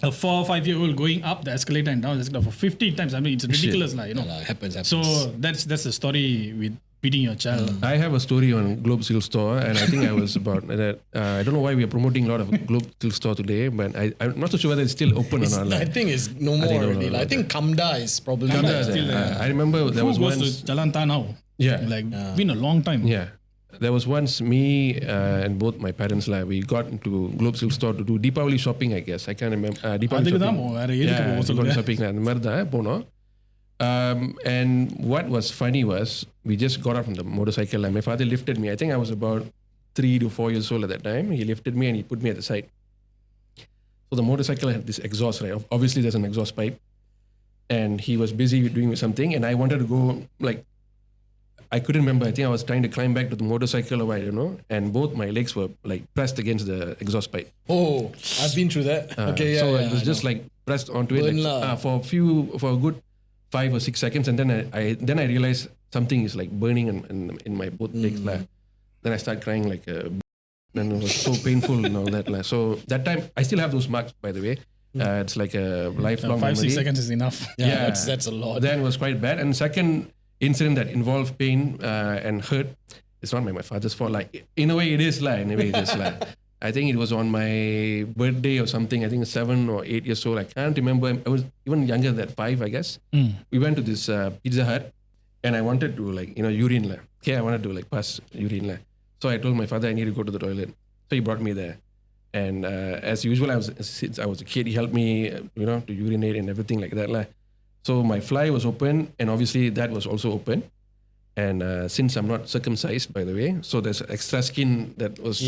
S3: a 4 or 5-year-old going up the escalator and down the escalator for 50 times. I mean, it's ridiculous lah,
S2: happens.
S3: So that's the story with beating your child.
S1: I have a story on Globe Silk Store, and I think I was about that. I don't know why we are promoting a lot of Globe Silk Store today, but I'm not so sure whether it's still open or not.
S2: I think it's no more already. I think Kamda is probably
S3: still there.
S1: I remember there was
S3: goes
S1: once
S3: to Jalan Tan now. Been a long time.
S1: Yeah. There was once me and both my parents, we got into Globe Silk Store to do Deepavali shopping, I guess. I can't remember. Deepavali shopping. And what was funny was, we just got out from the motorcycle and my father lifted me. I think I was about 3 to 4 years old at that time. He lifted me and he put me at the side. So the motorcycle had this exhaust, right? Obviously, there's an exhaust pipe, and he was busy doing something, and I wanted to go like. I couldn't remember. I think I was trying to climb back to the motorcycle or I don't know, and both my legs were like pressed against the exhaust pipe.
S2: Oh, I've been through that. Okay,
S1: so it was just like pressed onto it like, for a good 5 or 6 seconds, and then I realized something is like burning in my both legs. Then I started crying like and it was so painful and all that. So that time I still have those marks, by the way. It's like a lifelong
S3: 5-6
S1: memory.
S3: seconds is enough.
S2: Yeah, that's a lot.
S1: Then it was quite bad. And second incident that involved pain and hurt, it's not my father's fault. Like in a way it is like. I think it was on my birthday or something. I think 7 or 8 years old. I can't remember. I was even younger than 5, I guess. We went to this Pizza Hut, and I wanted to urine lah. Okay, I wanted to pass urine lah. So I told my father I need to go to the toilet. So he brought me there. And as usual, since I was a kid, he helped me, to urinate and everything like that lah. So my fly was open, and obviously that was also open. And since I'm not circumcised, by the way, so there's extra skin that was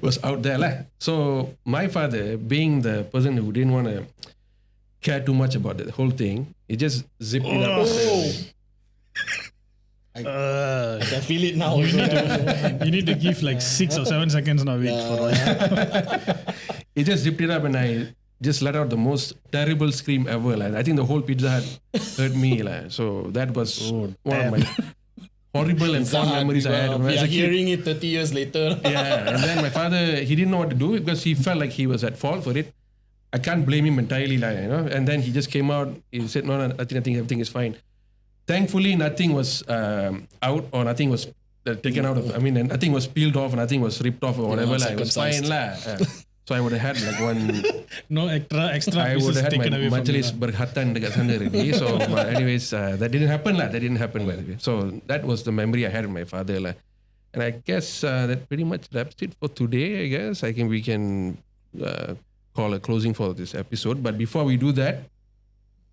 S1: was out there lah. So my father, being the person who didn't want to care too much about the whole thing, he just zipped it up.
S2: I can feel it now.
S3: You need to give like 6 or 7 seconds now. Wait for a while.
S1: He just zipped it up, and I just let out the most terrible scream ever. Like, I think the whole Pizza Hut hurt me. Like, so that was one of my horrible and fond memories I had.
S2: We are hearing it 30 years later.
S1: Yeah, and then my father, he didn't know what to do because he felt like he was at fault for it. I can't blame him entirely, like, And then he just came out. He said, "No, I think everything is fine." Thankfully, nothing was out or nothing was taken out of. I mean, nothing was peeled off, nothing was ripped off or whatever. Like, it was fine, lah. So I would have had like one.
S3: No extra.
S1: I would have had my majelis berkhatan dekat sana already. So, anyways, that didn't happen, lah. That didn't happen, by the way. So that was the memory I had with my father, lah. And I guess that pretty much wraps it for today. I guess we can call a closing for this episode. But before we do that,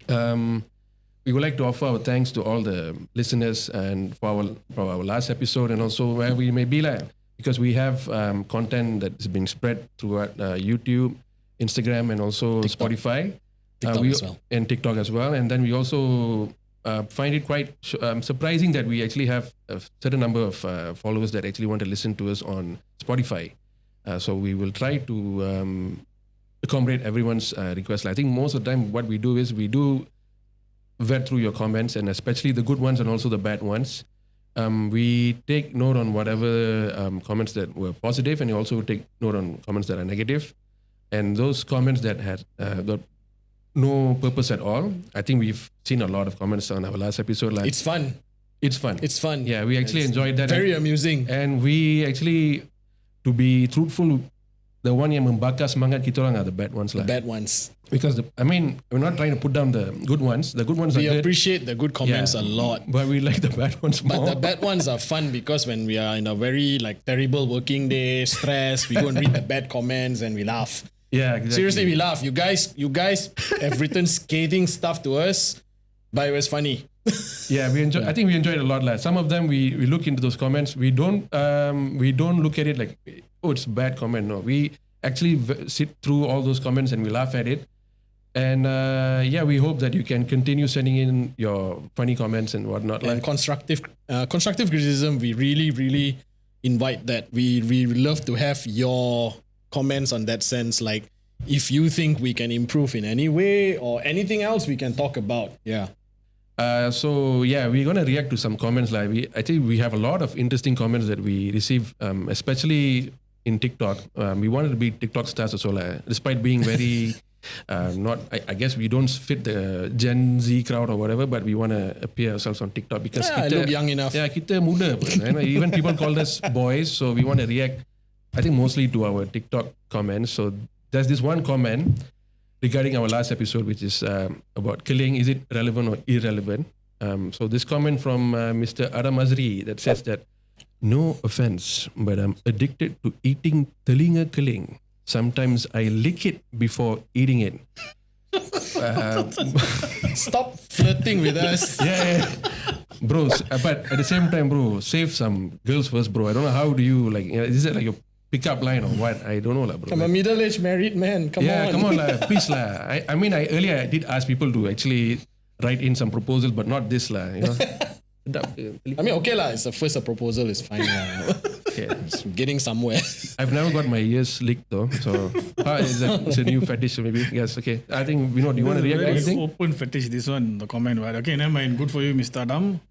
S1: we would like to offer our thanks to all the listeners and for our last episode, and also wherever we may be, like. Because we have content that's been spread throughout YouTube, Instagram, and also
S2: TikTok.
S1: Spotify.
S2: TikTok as well.
S1: And TikTok as well. And then we also find it quite surprising that we actually have a certain number of followers that actually want to listen to us on Spotify. So we will try to accommodate everyone's request. I think most of the time what we do is we do vet through your comments, and especially the good ones and also the bad ones. We take note on whatever comments that were positive, and we also take note on comments that are negative. And those comments that had got no purpose at all, I think we've seen a lot of comments on our last episode. Like,
S2: It's fun.
S1: It's fun.
S2: It's fun.
S1: Yeah, we actually enjoyed that.
S2: Very amusing.
S1: And we actually, to be truthful, the one yang membakar semangat kita orang are the bad ones lah.
S2: Bad ones.
S1: Because we're not trying to put down the good ones. The good ones
S2: We
S1: are good.
S2: appreciate the good comments a lot.
S1: But we like the bad ones more.
S2: But the bad ones are fun because when we are in a very terrible working day, stress, we go and read the bad comments and we laugh.
S1: Yeah, exactly.
S2: Seriously, we laugh. You guys have written scathing stuff to us, but it was funny.
S1: Yeah, we enjoy. I think we enjoyed a lot. Like, some of them, we look into those comments. We don't look at it like, oh, it's a bad comment. No, we actually sit through all those comments and we laugh at it. And we hope that you can continue sending in your funny comments and whatnot.
S2: And constructive criticism, we really, really invite that. We love to have your comments on that sense. Like, if you think we can improve in any way or anything else we can talk about. Yeah.
S1: We're gonna react to some comments. Like, I think we have a lot of interesting comments that we receive, especially in TikTok. We wanted to be TikTok stars also, despite being very. I guess we don't fit the Gen Z crowd or whatever, but we want to appear ourselves on TikTok because
S2: I look young enough.
S1: Yeah, kita muda pun. Even people call us boys, so we want to react, I think, mostly to our TikTok comments. So there's this one comment regarding our last episode, which is about killing. Is it relevant or irrelevant? So this comment from Mr. Adam Azri that says that, no offense, but I'm addicted to eating telinga keling. Sometimes I lick it before eating it.
S2: Stop flirting with us.
S1: Yeah. Bro, but at the same time, bro, save some girls first, bro. I don't know how do you, is it like your pick-up line or what? I don't know lah, bro.
S2: I'm a middle-aged married man. Come on.
S1: Come on lah, please lah. I mean, earlier I did ask people to actually write in some proposals, but not this lah. You know.
S2: I mean, okay lah. It's the first proposal is fine lah.
S1: Yeah.
S2: It's getting somewhere.
S1: I've never got my ears licked though, so it's a new fetish maybe. Yes, okay. I think Vinoth, do you want to react to anything?
S3: Open fetish. This one, the comment. Right? Okay, never mind. Good for you, Mr. Adam.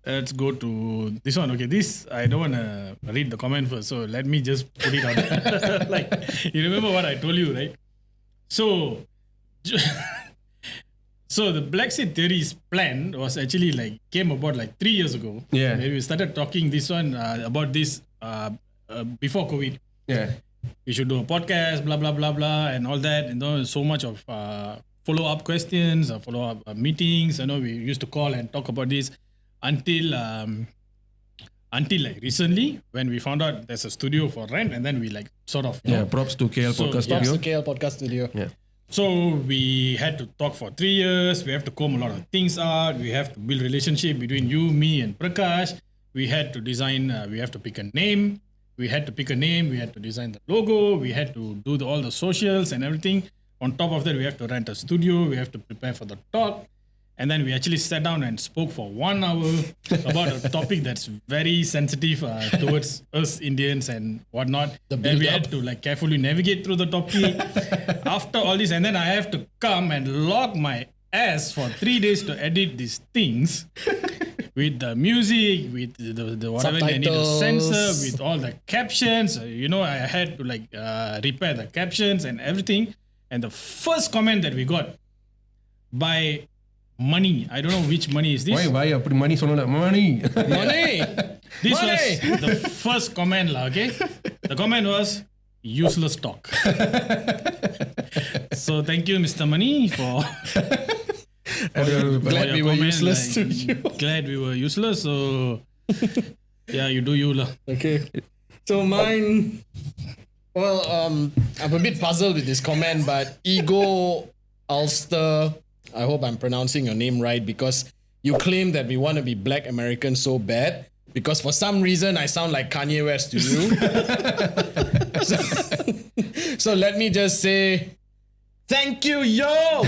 S3: Let's go to this one. Okay, this I don't want to read the comment first, so let me just put it out. Like, you remember what I told you, right? So, so the Black Seed Theory's plan was actually like came about like 3 years ago.
S1: Yeah.
S3: Where we started talking this one about this before COVID.
S1: Yeah.
S3: We should do a podcast, blah blah blah blah, and all that. And so much of follow-up questions, follow-up meetings. I know we used to call and talk about this until like recently when we found out there's a studio for rent, and then we like sort of
S1: props to KL Podcast
S2: Props
S1: Studio.
S2: to KL Podcast Studio.
S1: Yeah.
S3: So we had to talk for 3 years. We have to comb a lot of things out. We have to build relationship between you, me, and Prakash. We had to design. We have to pick a name. We had to pick a name. We had to design the logo. We had to do all the socials and everything. On top of that, we have to rent a studio. We have to prepare for the talk. And then we actually sat down and spoke for 1 hour about a topic that's very sensitive towards us Indians and whatnot. And we had to like carefully navigate through the topic. After all this, and then I have to come and log my ass for 3 days to edit these things with the music, with the whatever they need to censor, with all the captions. You know, I had to like repair the captions and everything. And the first comment that we got by Money. I don't know which money is this.
S1: Why put money so money?
S2: Money.
S3: This was the first comment lah, okay? The comment was useless talk. So thank you, Mr. Money, for
S2: Glad we were
S3: comment,
S2: useless to you.
S3: Glad we were useless. So yeah, you do you lah.
S2: Okay. So mine. Well, I'm a bit puzzled with this comment, but Ego Ulster. I hope I'm pronouncing your name right, because you claim that we want to be Black Americans so bad because for some reason I sound like Kanye West to you. so let me just say, thank you, yo.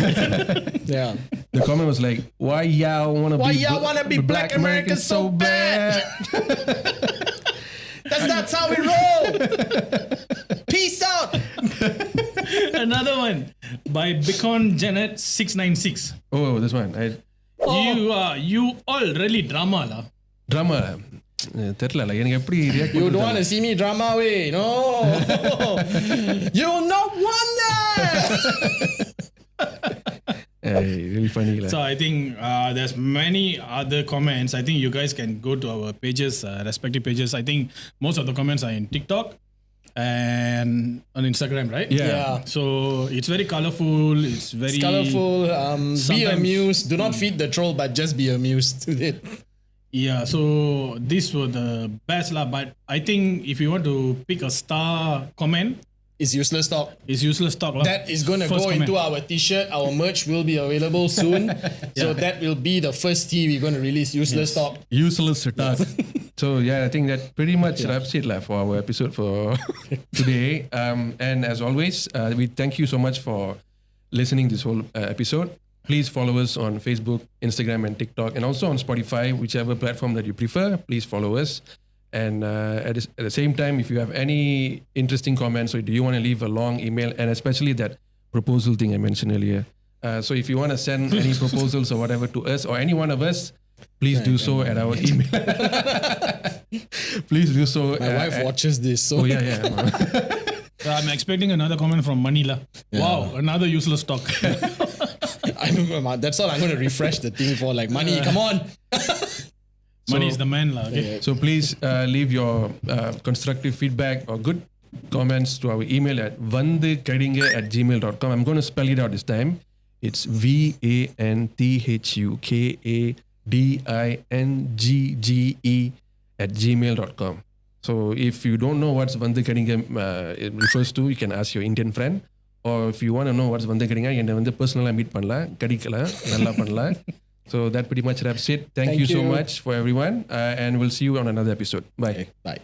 S2: Yeah.
S1: The comment was like, why y'all want
S2: to be Black Americans so bad? That's how we roll. Peace out.
S3: Another one by Bicon Janet 696.
S1: Oh, this one.
S3: You all really drama lah.
S1: Drama. தெரியல எனக்கு எப்படி react
S2: You don't want to see me drama way. No. You'll not wonder.
S1: Really funny lah.
S3: So I think there's many other comments. I think you guys can go to our pages, respective pages. I think most of the comments are in TikTok and on Instagram, right?
S1: Yeah.
S3: So it's very colorful. It's
S2: colorful. Be amused. Do not feed the troll, but just be amused with it.
S3: Yeah. So these were the best lah. But I think if you want to pick a star comment,
S2: It's useless talk.
S3: It's useless talk lah.
S2: That is going to go into our t-shirt. Our merch will be available soon. So that will be the first tea we're going to release. Useless talk.
S1: Useless talk. So yeah, I think that pretty much wraps it for our episode for today. And as always, we thank you so much for listening this whole episode. Please follow us on Facebook, Instagram, and TikTok, and also on Spotify, whichever platform that you prefer. Please follow us. And at the same time, if you have any interesting comments, or do you want to leave a long email, and especially that proposal thing I mentioned earlier. So if you want to send any proposals or whatever to us or any one of us, please do so at our email. Please do so.
S2: My wife watches this. So.
S1: Oh, yeah.
S3: I'm expecting another comment from Manila.
S2: Yeah.
S3: Wow, another useless talk.
S2: That's all I'm going to refresh the thing for. Like, money, come on.
S3: Money is the man lah. Okay.
S1: So please leave your constructive feedback or good comments to our email at vandukadinga@gmail.com. I'm going to spell it out this time. It's VANTHUKADINGGE@gmail.com. So if you don't know what's Vandukadinga it refers to, you can ask your Indian friend. Or if you want to know what's Vandukadinga, you can personally meet பண்ணலாம், கடிக்கலாம், நல்லா பண்ணலாம். So that pretty much wraps it. Thank you so much for everyone, and we'll see you on another episode. Bye.
S2: Bye.